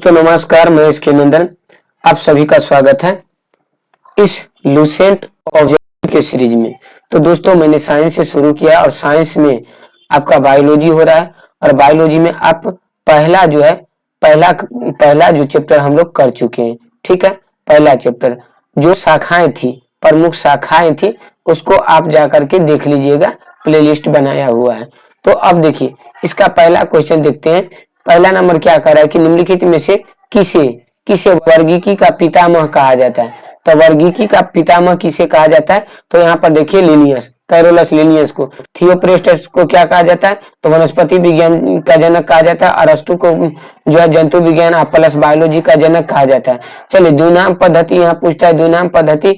दोस्तों नमस्कार, मैं इसके नंदन आप सभी का स्वागत है इस लुसेंट ऑब्जेक्ट के सीरीज में। तो दोस्तों मैंने साइंस से शुरू किया और साइंस में आपका बायोलॉजी हो रहा है और बायोलॉजी में आप पहला जो चैप्टर हम लोग कर चुके हैं। ठीक है, पहला चैप्टर जो शाखाएं थी, प्रमुख शाखाएं थी, उसको आप जाकर के देख लीजिएगा, प्लेलिस्ट बनाया हुआ है। तो अब देखिए इसका पहला क्वेश्चन देखते हैं। पहला नंबर क्या कर रहा है कि निम्नलिखित में से किसे किसे वर्गीकी का पितामह कहा जाता है। तो वर्गीकी का पितामह किसे कहा जाता है? तो यहाँ पर देखिए लिनियस, कैरोलस लिनियस को। थियोप्रेस्टस को क्या कहा जाता है? तो वनस्पति विज्ञान का जनक कहा जाता है। अरस्तु को जो है जंतु विज्ञान प्लस बायोलॉजी का जनक कहा जाता है। चलिए द्विनाम पद्धति यहाँ पूछता है, द्विनाम पद्धति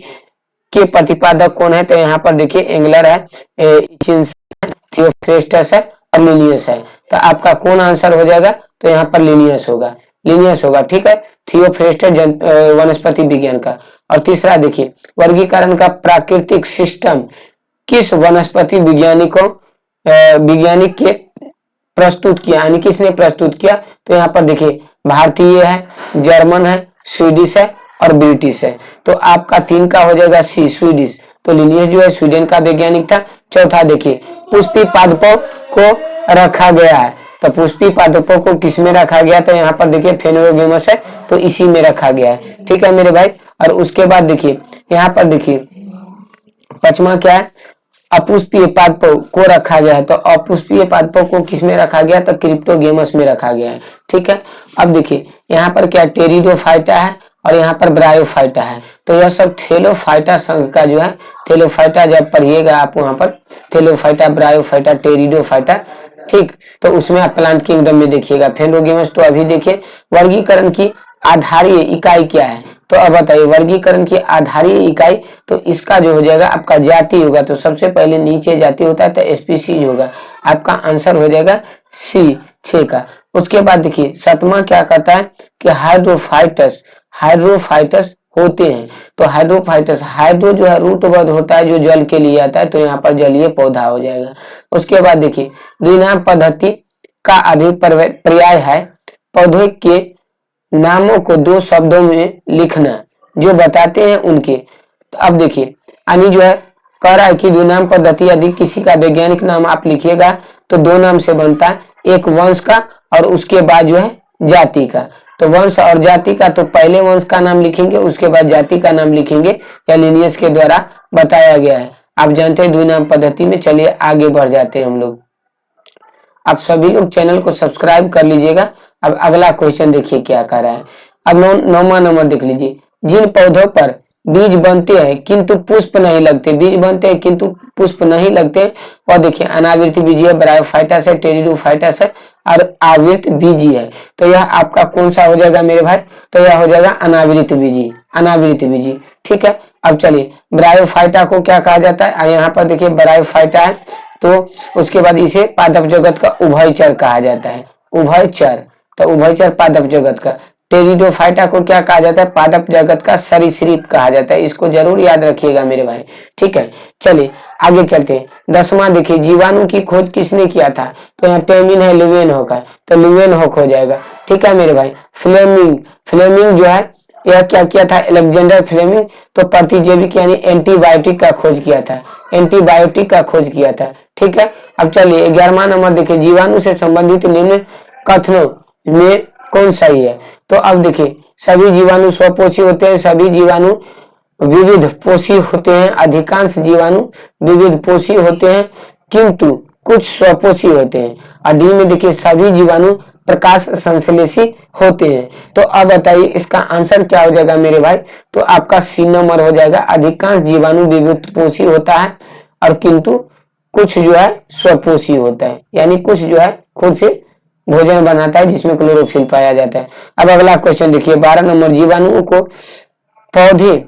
के प्रतिपादक कौन है? तो यहाँ पर देखिए एंगलर है, थियोप्रेस्टस है और लिनियस है। तो आपका कौन आंसर हो जाएगा? तो यहाँ पर लिनियस होगा। ठीक है, थियोप्रेस्टस वनस्पति विज्ञान का। और तीसरा देखिए वर्गीकरण का प्राकृतिक सिस्टम किस वनस्पति वैज्ञानिक के प्रस्तुत किया, यानी किसने प्रस्तुत किया? तो यहाँ पर देखिए भारतीय है, जर्मन है, स्वीडिश है और ब्रिटिश है। तो आपका 3 का हो जाएगा सी, स्वीडिश। तो लिनियस जो है स्वीडन का वैज्ञानिक था। चौथा देखिए पुष्पी पादपों को रखा गया है। तो पुष्पी पादपों को किस में रखा गया? तो यहाँ पर देखिए फेनोरोगेमस है, तो इसी में रखा गया है। ठीक है मेरे भाई। और उसके बाद देखिए यहाँ पर देखिए पांचवा क्या है? अपुष्पीय पादपों को रखा गया है। तो अपुष्पीय पादपों को किस में रखा गया? तो क्रिप्टोगेमस में रखा गया है। ठीक है, अब देखिए यहाँ पर क्या टेरिडोफाइटा है और यहाँ पर ब्रायोफाइटा है। तो यह सब थेलोफाइटा संघ का जो है, थेलोफाइटा जब पढ़िएगा आप वहां पर थेलोफाइटा, ब्रायोफाइटा, टेरिडोफाइटा, ठीक, तो उसमें आप प्लांट किंगडम में देखिएगा। फेनोरोगेमस तो अभी देखिए वर्गीकरण की आधारीय इकाई क्या है? तो अब बताइए वर्गीकरण की आधारीय इकाई, तो इसका जो हो जाएगा आपका जाति होगा। तो सबसे पहले नीचे जाति होता है तो स्पीसीज होगा। आपका आंसर हो जाएगा सी, 6 का। उसके बाद देखिए 7वां क्या कहता है कि हाइड्रोफाइटस होते हैं। तो हाइड्रोफाइटस, हाइड्रो जो है रूटवर्ड होता है जो जल के लिए आता है, तो यहाँ पर जलीय पौधा हो जाएगा। उसके बाद देखिए द्विनाम पद्धति का अभिपर्याय है पौधे के नामों को 2 शब्दों में लिखना जो बताते हैं उनके। तो अब देखिए यानी जो है कह रहा है कि द्विनाम पद्धति यदि किसी का वैज्ञानिक नाम आप लिखिएगा तो 2 नाम से बनता है, एक वंश का और उसके बाद जो है जाति का। तो वंश और जाति का, तो पहले वंश का नाम लिखेंगे उसके बाद जाति का नाम लिखेंगे, या लिनियस के द्वारा बताया गया है। आप जानते हैं द्विनाम पद्धति में। चलिए आगे बढ़ जाते हैं हम लोग। आप सभी लोग चैनल को सब्सक्राइब कर लीजिएगा। अब अगला क्वेश्चन देखिए क्या कह रहा है। अब 9वां नंबर देख लीजिए। जिन पौधों पर बीज बनते हैं किंतु पुष्प नहीं लगते, बीज बनते हैं किंतु पुष्प नहीं लगते, और देखिए अनावृत बीजी है, ब्रायोफाइटस है, टेरिडोफाइटस है और आवृत बीजी है। तो यह आपका कौन सा हो जाएगा मेरे भाई? तो यह हो जाएगा अनावृत बीजी। ठीक है, अब चलिए ब्रायोफाइटा को क्या कहा जाता है? यहाँ पर देखिए ब्रायोफाइटा है, तो उसके बाद इसे पादप जगत का उभयचर कहा जाता है, उभयचर। तो उभयचर पादप जगत का। टेरिडोफाइटा को क्या कहा जाता है? पादप जगत का सरीसृप कहा जाता है। इसको जरूर याद रखिएगा मेरे भाई। ठीक है, चलिए आगे चलते हैं। 10वां देखिए जीवाणु की खोज किसने किया था? तो यहाँ टेमिन है, लिवेनहॉक है, तो लिवेनहॉक हो जाएगा। ठीक है मेरे भाई। फ्लेमिंग जो है यह क्या किया था? Alexander Fleming. तो प्रतिजैविक यानी एंटीबायोटिक का खोज किया था। ठीक है, अब चलिए 11वां नंबर देखिए जीवाणु से संबंधित निम्न कथनों में कौन सही है? तो अब देखिए सभी जीवाणु स्वपोषी होते हैं, सभी जीवाणु विविध पोषी होते हैं, अधिकांश जीवाणु विविध पोषी होते हैं किंतु कुछ स्वपोषी होते हैं। और डी में देखिए सभी जीवाणु प्रकाश संश्लेषी होते हैं। तो अब बताइए इसका आंसर क्या हो जाएगा मेरे भाई? तो आपका सी नंबर हो जाएगा। अधिकांश जीवाणु विविध पोषी होता है और किंतु कुछ जो है स्वपोषी होता है, यानी कुछ जो है खुद से भोजन बनाता है जिसमें क्लोरोफिल पाया जाता है। अब अगला क्वेश्चन देखिए 12 नंबर। जीवाणुओं को पौधे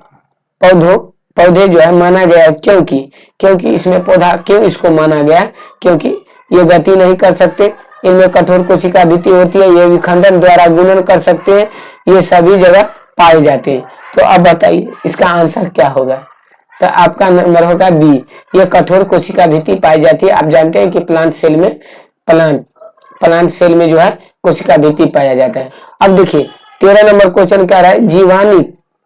जो है माना गया क्योंकि इसमें पौधा क्यों इसको माना गया? क्योंकि ये गति नहीं कर सकते, इनमें कठोर कोशिका भित्ति होती है, ये विखंडन द्वारा गुणन कर सकते हैं, ये सभी जगह पाए जाते हैं। तो अब बताइए इसका आंसर क्या होगा? तो आपका नंबर होगा बी, ये कठोर कोशिका भित्ति पाई जाती है। आप जानते हैं कि प्लांट सेल में जो है कोशिका भित्ति पाया जाता है। अब देखिए 13 नंबर क्वेश्चन क्या रहा है,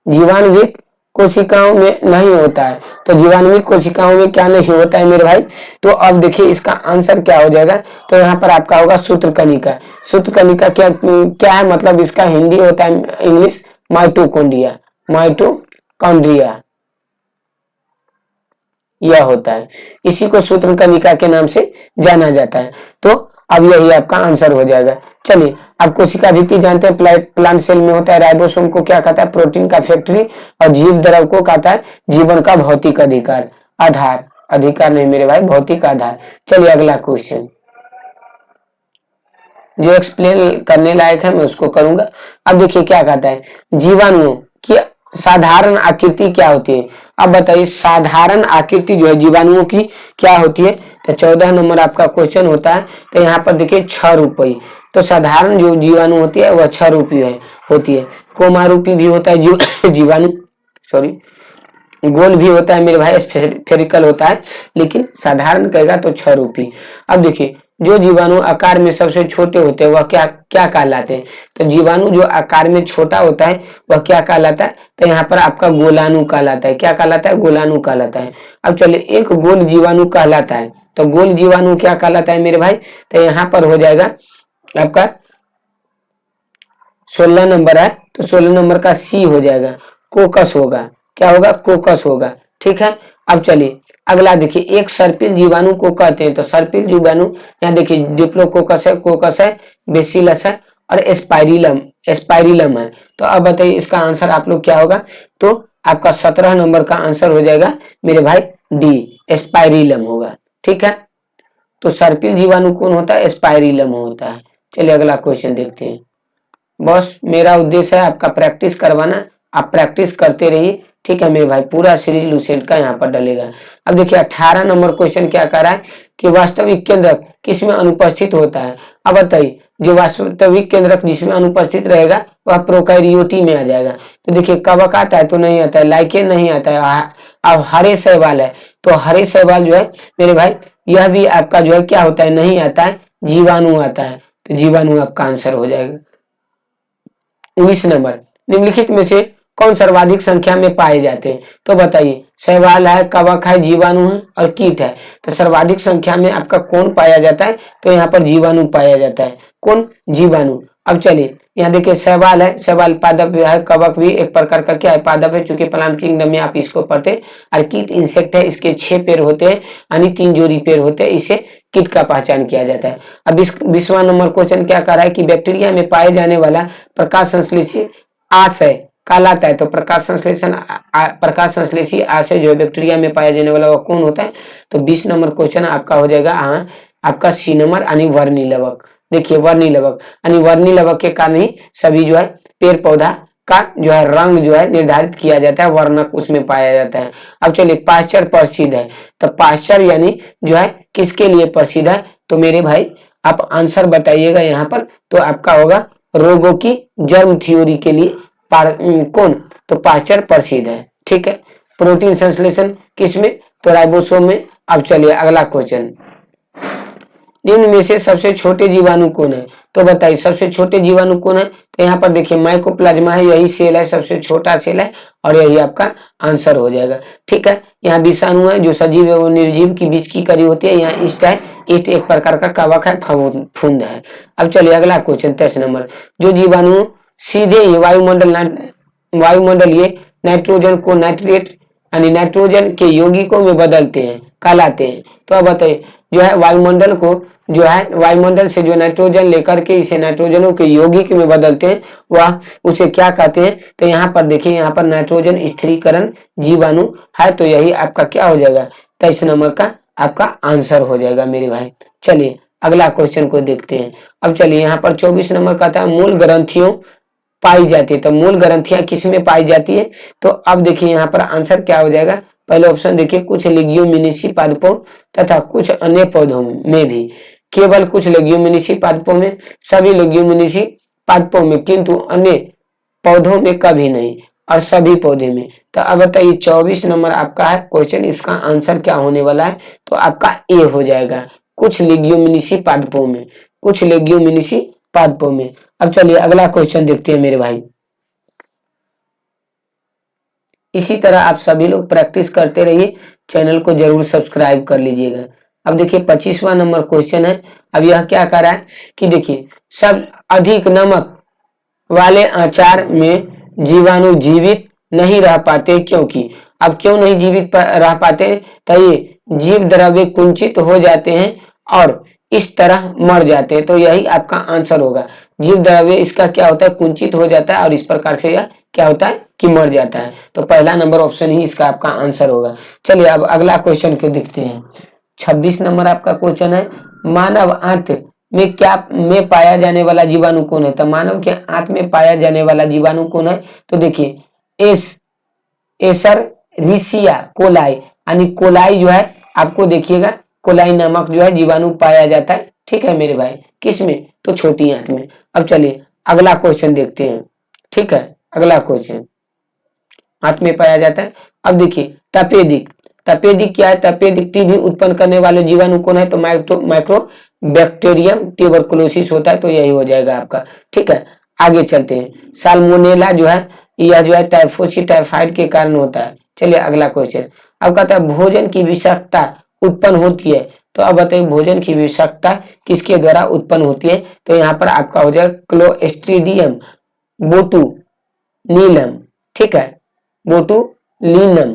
जीवाणुविक कोशिकाओं में नहीं होता है। तो जीवाणुविक कोशिकाओं में क्या नहीं होता है मेरे भाई, तो अब देखिए इसका आंसर क्या हो जाएगा, तो यहाँ पर आपका होगा सूत्रकणिका। सूत्रकणिका क्या क्या है, मतलब इसका हिंदी होता है इंग्लिश माइटोकॉन्ड्रिया, माइटोकॉन्ड्रिया यह होता है, इसी को सूत्रकणिका के नाम से जाना जाता है। तो अब यही आपका आंसर हो जाएगा। चलिए अब कोशिका भित्ति जानते हैं, प्लांट सेल में होता है। राइबोसोम को क्या कहता है, प्रोटीन का फैक्ट्री, और जीव द्रव को कहता है जीवन का भौतिक अधिकार, आधार, अधिकार नहीं मेरे भाई, भौतिक आधार। चलिए अगला क्वेश्चन जो एक्सप्लेन करने लायक है मैं उसको करूंगा। अब देखिए क्या कहता है, जीवाणुओं की साधारण आकृति क्या होती है। अब बताइए साधारण आकृति जो है जीवाणुओं की क्या होती है, तो 14 नंबर आपका क्वेश्चन होता है। तो यहाँ पर देखिए 6 रूपी, तो साधारण जो जीवाणु होती है वह 6 रूपी होती है। कोमारूपी भी होता है जीवाणु, सॉरी गोल भी होता है मेरे भाई, स्फेरिकल होता है, लेकिन साधारण कहेगा तो 6 रूपी। अब देखिए जो जीवाणु आकार में सबसे छोटे होते हैं वह क्या क्या कहलाते हैं, तो जीवाणु जो आकार में छोटा होता है वह क्या कहलाता है, तो यहाँ पर आपका गोलाणु कहलाता है। क्या कहलाता है, गोलाणु कहलाता है। अब चलिए एक गोल जीवाणु कहलाता है, तो गोल जीवाणु क्या कहलाता है मेरे भाई, तो यहाँ पर हो जाएगा आपका 16 नंबर है, तो 16 नंबर का सी हो जाएगा, कोकस होगा। क्या होगा, कोकस होगा। ठीक है, अब चलिए अगला देखिए, एक सर्पिल जीवाणु को कहते हैं, तो सर्पिल जीवाणु यहाँ देखिए डिप्लोकोकस है, कोकस है, बेसिलस है और एस्पाइरिलम है। तो अब बताइए इसका आंसर आप लोग क्या होगा, तो आपका 17 नंबर का आंसर हो जाएगा मेरे भाई डी, एस्पाइरिलम होगा। ठीक है, तो सर्पिल जीवाणु कौन होता है, एस्पाइरिलम होता है। चलिए अगला क्वेश्चन देखते हैं। बस मेरा उद्देश्य है आपका प्रैक्टिस करवाना, आप प्रैक्टिस करते रहिए। ठीक है मेरे भाई, पूरा सीरीज लुसेंट का यहाँ पर डलेगा। अब देखिए 18 नंबर क्वेश्चन क्या कर रहा है कि वास्तविक केंद्रक किस में अनुपस्थित होता है। अब बताइए जो वास्तविक केंद्रक जिसमें अनुपस्थित रहेगा वह प्रोकैरियोटी में आ जाएगा। तो देखिए कवक आता है तो नहीं आता है, लाइकेन नहीं आता है, अब हरे शैवाल है, तो हरे शैवाल जो है मेरे भाई यह भी आपका जो है क्या होता है, नहीं आता है, जीवाणु आता है। तो जीवाणु आपका आंसर हो जाएगा। 19 नंबर, निम्नलिखित में से कौन सर्वाधिक संख्या में पाए जाते हैं, तो बताइए शैवाल है, कवक है, जीवाणु है और कीट है। तो सर्वाधिक संख्या में आपका कौन पाया जाता है, तो यहाँ पर जीवाणु पाया जाता है। कौन, जीवाणु। अब चलिए यहाँ देखिए शैवाल है, शैवाल पादप है, कवक भी एक प्रकार का क्या है, पादप है, चूंकि प्लांट किंगडम में आप इसको पढ़ते हैं। और कीट इंसेक्ट है, इसके 6 पैर होते हैं, यानी 3 जोड़ी पैर होते हैं, इसे कीट का पहचान किया जाता है। अब 20वां नंबर क्वेश्चन क्या कर रहा है कि बैक्टीरिया में पाए जाने वाला प्रकाश संश्लेषी आशय कहलाता है। तो प्रकाश संश्लेषी आशय जो बैक्टीरिया में पाया जाने वाला वह कौन होता है, तो 20 नंबर क्वेश्चन आपका हो जाएगा आपका सी नंबर, यानी वर्णिलवक। देखिए वर्णिलवक, यानी वर्णिलवक के कारण ही सभी जो है पेड़ पौधा का जो है रंग जो है निर्धारित किया जाता है, वर्णक उसमें पाया जाता है। अब चलिए पाश्चर प्रसिद्ध है, तो पाश्चर यानी जो है किसके लिए प्रसिद्ध है, तो मेरे भाई आप आंसर बताइएगा यहाँ पर, तो आपका होगा रोगों की जर्म थ्योरी के लिए कौन, तो पाश्चर प्रसिद्ध है। ठीक है, प्रोटीन संश्लेषण किसमें, तो राइबोसोम में। अब चलिए अगला क्वेश्चन, निम्न में से सबसे छोटे जीवाणु कौन है, तो बताइए सबसे छोटे जीवाणु कौन है, तो यहाँ पर देखिए माइकोप्लाज्मा है, यही सेल है, सबसे छोटा सेल है, और यही आपका आंसर हो जाएगा। ठीक है, यहाँ विषाणु है जो सजीव एवं निर्जीव की बीच की कड़ी होती है, यहाँ ईस्ट है, ईस्ट एक प्रकार का कवक है, फुंद है। अब चलिए अगला क्वेश्चन 23 नंबर, जो जीवाणु सीधे ही वायुमंडलीय नाइट्रोजन को नाइट्रेट यानी नाइट्रोजन के यौगिकों में बदलते हैं कहलाते हैं। तो अब बताइए जो है वायुमंडल को जो है वायुमंडल से जो नाइट्रोजन लेकर के इसे नाइट्रोजनों के यौगिक में बदलते हैं वह उसे क्या कहते हैं, तो यहाँ पर देखिए यहाँ पर नाइट्रोजन स्थिरीकरण जीवाणु है, तो यही आपका क्या हो जाएगा, 23 नंबर का आपका आंसर हो जाएगा मेरे भाई। चलिए अगला क्वेश्चन को देखते हैं। अब चलिए यहाँ पर 24 नंबर का था मूल ग्रंथियों पाई जाती है, तो मूल ग्रंथियां किस में पाई जाती है, तो अब देखिए यहाँ पर आंसर क्या हो जाएगा। पहले ऑप्शन देखिए, कुछ लेग्यूमिनेसी पादपों तथा कुछ अन्य पौधों में भी, केवल कुछ लेग्यूमिनेसी पादपों में, सभी लेग्यूमिनेसी पादपों में, किंतु अन्य पौधों में कभी नहीं, और सभी पौधे में। तो अब बताइए 24 नंबर आपका है क्वेश्चन, इसका आंसर क्या होने वाला है, तो आपका ए हो जाएगा, कुछ लेग्यूमिनेसी पादपों में, कुछ लेग्यूमिनेसी पादपों में। अब चलिए अगला क्वेश्चन देखते हैं मेरे भाई। इसी तरह आप सभी लोग प्रैक्टिस करते रहिए, चैनल को जरूर सब्सक्राइब कर लीजिएगा। अब देखिए 25वां नंबर क्वेश्चन है। अब यह क्या कर रहा है कि देखिए, सब अधिक नमक वाले आचार में जीवाणु जीवित नहीं रह पाते, क्योंकि अब क्यों नहीं जीवित रह पाते, तो ये जीव द्रव्य कुंचित हो जाते हैं और इस तरह मर जाते हैं। तो यही आपका आंसर होगा। जीव द्रव्य इसका क्या होता है, कुंचित हो जाता है और इस प्रकार से यह क्या होता है कि मर जाता है। तो पहला नंबर ऑप्शन ही इसका आपका आंसर होगा। चलिए अब अगला क्वेश्चन को देखते हैं। 26 नंबर आपका क्वेश्चन है, मानव आंत में क्या में पाया जाने वाला जीवाणु कौन है। तो मानव के आंत में पाया जाने वाला जीवाणु कौन है, तो देखिए एसररिशिया कोलाई, यानी कोलाई जो है आपको देखिएगा, कोलाई नामक जो है जीवाणु पाया जाता है। ठीक है मेरे भाई, किस में, तो छोटी आंत में। अब चलिए अगला क्वेश्चन देखते हैं। ठीक है, अगला क्वेश्चन आंत में पाया जाता है। अब देखिए तपेदिक, तपेदिक क्या है, तपेदिक टीबी उत्पन्न करने वाले जीवाणु कौन है, तो माइक्रो बैक्टीरियम ट्यूबरकुलोसिस होता है। तो यही हो जाएगा आपका। ठीक है, आगे चलते हैं। साल्मोनेला जो है यह जो है टाइफोसी टाइफाइड के कारण होता है। चलिए अगला क्वेश्चन। अब कहता है भोजन की विषाक्तता उत्पन्न होती है। तो अब बताइए भोजन की विषाक्तता किसके द्वारा उत्पन्न होती है, तो यहाँ पर आपका हो जाएगा क्लोस्ट्रीडियम बोटुलिनम। ठीक है, बोटुलिनम,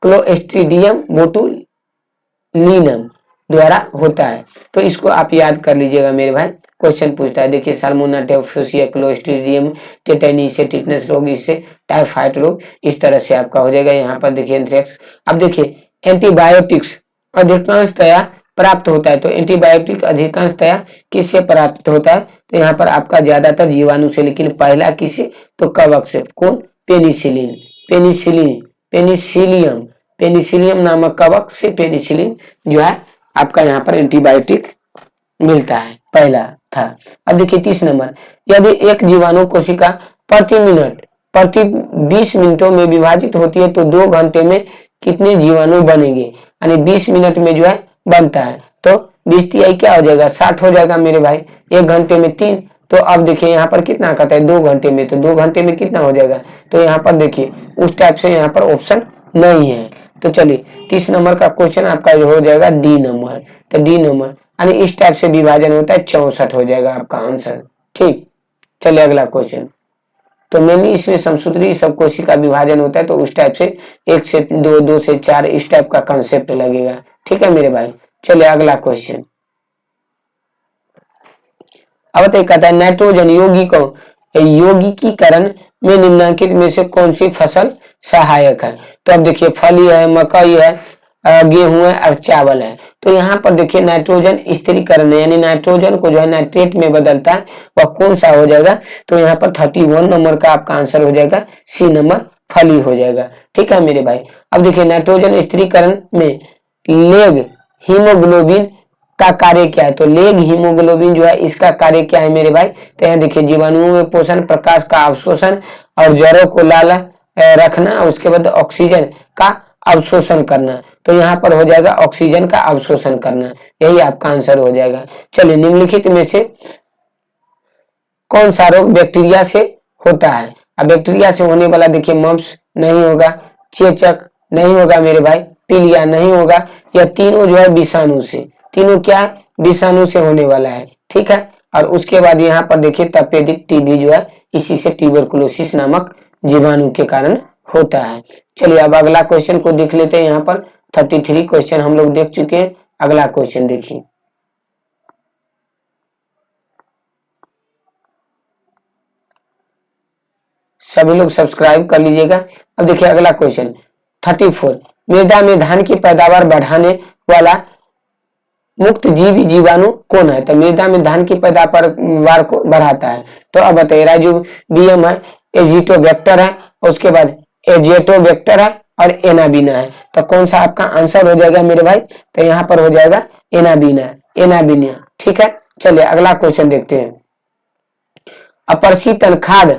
क्लोस्ट्रीडियम बोटुलिनम द्वारा होता है। तो इसको आप याद कर लीजिएगा मेरे भाई, क्वेश्चन पूछता है। देखिए साल्मोनेला टाइफोसिया क्लोस्ट्रीडियम टेटनी से टिटनेस रोग, इससे टाइफाइड रोग, इस तरह से आपका हो जाएगा। यहाँ पर देखिए एंथ्रेक्स। अब देखिए एंटीबायोटिक्स अधिकांशतया प्राप्त होता है। तो एंटीबायोटिक अधिकांशतया किससे प्राप्त होता है, तो यहाँ पर आपका ज्यादातर जीवाणु से, लेकिन पहला किसे, तो कवक से। कौन, पेनिसिलिन, पेनिसिलिन, पेनिसिलियम, पेनिसिलियम नामक कवक से पेनिसिलिन जो है आपका यहाँ पर एंटीबायोटिक मिलता है, पहला था। अब देखिए 30 नंबर, यदि एक जीवाणु कोशिका प्रति 20 मिनटों में विभाजित होती है तो 2 घंटे में कितने जीवाणु बनेंगे, यानी 20 मिनट में जो है बनता है। तो 20 तिहाई क्या हो जाएगा, 60 हो जाएगा मेरे भाई। 1 घंटे में 3, तो अब देखिए यहाँ पर कितना कहता है 2 घंटे में, तो 2 घंटे में कितना हो जाएगा, तो यहाँ पर देखिए उस टाइप से यहाँ पर ऑप्शन नहीं है। तो चलिए 30 नंबर का क्वेश्चन आपका हो जाएगा डी नंबर। तो डी नंबर यानी इस टाइप से विभाजन होता है, 64 हो जाएगा आपका आंसर। ठीक, चलिए अगला क्वेश्चन। तो मैंने इसमें समसूत्री सब कोशिका विभाजन होता है, तो उस टाइप से 1 से 2, 2 से 4 इस टाइप का कंसेप्ट लगेगा। ठीक है मेरे भाई, चलिए अगला क्वेश्चन। अब तो कहता है नाइट्रोजन यौगिकीकरण में निम्नलिखित में से कौन सी फसल सहायक है। तो अब देखिए फली है, मकई है, गेहूं है और चावल है। तो यहाँ पर देखिए नाइट्रोजन स्थिरीकरण है, यानी नाइट्रोजन को जो है नाइट्रेट में बदलता है, वह कौन सा हो जाएगा, तो यहाँ पर 31 नंबर का आपका आंसर हो जाएगा सी नंबर, फली हो जाएगा। ठीक है मेरे भाई। अब देखिए नाइट्रोजन स्थिरीकरण में लेग हीमोग्लोबिन का कार्य क्या है, तो लेग हीमोग्लोबिन जो है इसका कार्य क्या है मेरे भाई, तो यहाँ देखिए जीवाणुओं में पोषण, प्रकाश का अवशोषण और जड़ों को लाल रखना, उसके बाद ऑक्सीजन का अवशोषण करना। तो यहाँ पर हो जाएगा ऑक्सीजन का अवशोषण करना, यही आपका आंसर हो जाएगा। चलिए निम्नलिखित में से कौन सा रोग बैक्टीरिया से होता है। अब बैक्टीरिया से होने वाला देखिए मम्प्स नहीं होगा, चेचक नहीं होगा मेरे भाई, पीलिया नहीं होगा, यह तीनों जो है विषाणु से, तीनों क्या है, विषाणु से होने वाला है। ठीक है, और उसके बाद यहाँ पर देखिए तपेदिक टीबी जो है इसी से ट्यूबरकुलोसिस नामक जीवाणु के कारण होता है। चलिए अब अगला क्वेश्चन को देख लेते हैं। यहाँ पर 33 क्वेश्चन हम लोग देख चुके हैं। अगला क्वेश्चन देखिए। सभी लोग सब्सक्राइब कर लीजिएगा। अब देखिए अगला क्वेश्चन 34, मृदा में धान की पैदावार बढ़ाने वाला मुक्त जीवी जीवाणु कौन है। तो मृदा में धान की पैदावार को बढ़ाता है। तो अब बताइए राइजोबियम है, एजिटोबैक्टर है, उसके बाद एजेटोबैक्टर है और एनाबीना है। तो कौन सा आपका आंसर हो जाएगा मेरे भाई, तो यहाँ पर हो जाएगा एनाबीना, एनाबीना। ठीक है, चलिए अगला क्वेश्चन देखते हैं। अपरशीतन खाद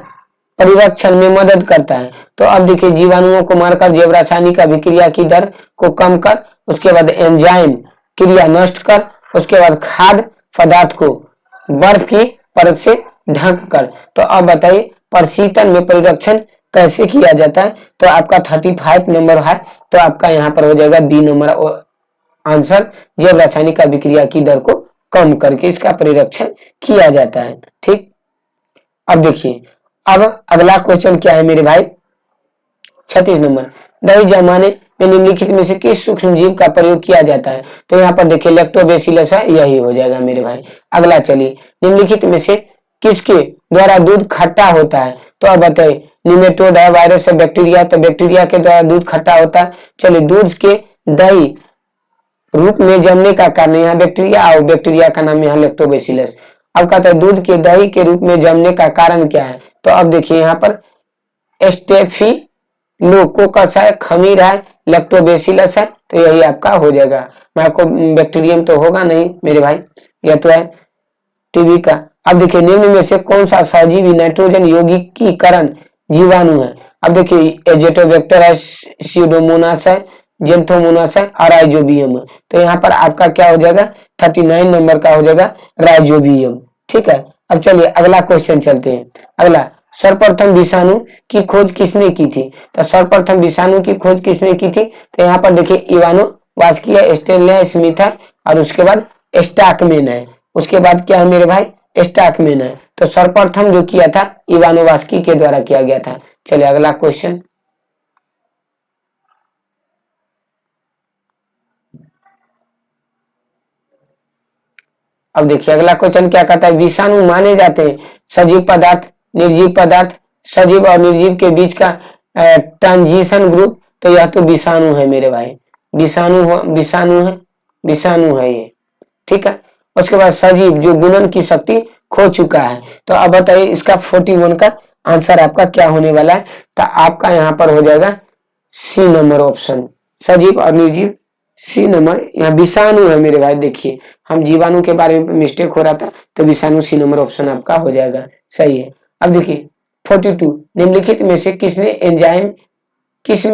परिरक्षण में मदद करता है। तो अब देखिए जीवाणुओं को मारकर जैव रासायनिक अभिक्रिया की दर को कम कर, उसके बाद एंजाइम क्रिया नष्ट कर, उसके बाद खाद्य पदार्थ को बर्फ की परत से ढक कर। तो अब बताइए प्रशीतन में परिरक्षण कैसे किया जाता है? तो आपका 35 नंबर है, तो आपका यहाँ पर हो जाएगा बी नंबर आंसर। जैव रासायनिक अभिक्रिया की दर को कम करके इसका परिरक्षण किया जाता है। ठीक, अब देखिए अब अगला क्वेश्चन क्या है मेरे भाई, 36 नंबर, दही जमाने में निम्नलिखित में से किस सूक्ष्म जीव का प्रयोग किया जाता है? तो यहाँ पर देखिए लैक्टोबैसिलस है, यही हो जाएगा मेरे भाई। अगला चलिए, निम्नलिखित में से किसके द्वारा दूध खट्टा होता है? तो अब बताइए निमेटोड है, वायरस है, बैक्टीरिया, तो बैक्टीरिया के द्वारा दूध खट्टा होता है। चलिए दूध के दही रूप में जमने का कारण यहाँ बैक्टीरिया और बैक्टीरिया का नाम यहाँ लैक्टोबैसिलस। अब कहता है दूध के दही के रूप में जमने का कारण क्या है? तो अब देखिए यहाँ पर स्टेफिलोकोकस है, खमीर है, लैक्टोबैसिलस है, तो यही आपका हो जाएगा। माइकोबैक्टीरियम तो होगा नहीं मेरे भाई, यह तो है टीबी का। अब देखिए निम्न में से कौन सा सजीवी नाइट्रोजन यौगिकीकरण जीवाणु है? अब देखिए एजेटोबैक्टर है, स्यूडोमोनास है, जेंथोमोनास है और राइजोबियम है। तो यहाँ पर आपका क्या हो जाएगा, 39 नंबर का हो जाएगा राइजोबियम। ठीक है, अब चलिए अगला क्वेश्चन चलते हैं। अगला, सर्वप्रथम विषाणु की खोज किसने की थी? तो सर्वप्रथम विषाणु की खोज किसने की थी? तो यहाँ पर देखिए इवानो वास्किया, स्टेनले स्मिथ है और उसके बाद स्टॉकमैन है। उसके बाद क्या है मेरे भाई, स्टॉकमैन है। तो सर्वप्रथम जो किया था इवानोवास्की के द्वारा किया गया था। चलिए अगला क्वेश्चन, अब देखिए अगला क्वेश्चन क्या कहता है, विषाणु माने जाते हैं सजीव पदार्थ, निर्जीव पदार्थ, सजीव और निर्जीव के बीच का ट्रांजिशन ग्रुप। तो यह तो विषाणु है मेरे भाई, विषाणु है ये। ठीक है, उसके बाद सजीव जो गुणन की शक्ति खो चुका है। तो अब बताइए इसका 41 का आंसर आपका क्या होने वाला है? तो आपका यहाँ पर हो जाएगा सी नंबर ऑप्शन, सजीव और निर्जीव सी नंबर। यहाँ विषाणु है मेरे भाई, देखिए हम जीवाणु के बारे में मिस्टेक हो रहा था, तो विषाणु सी नंबर ऑप्शन आपका हो जाएगा, सही है। अब देखिए 42, निम्नलिखित में से किसमें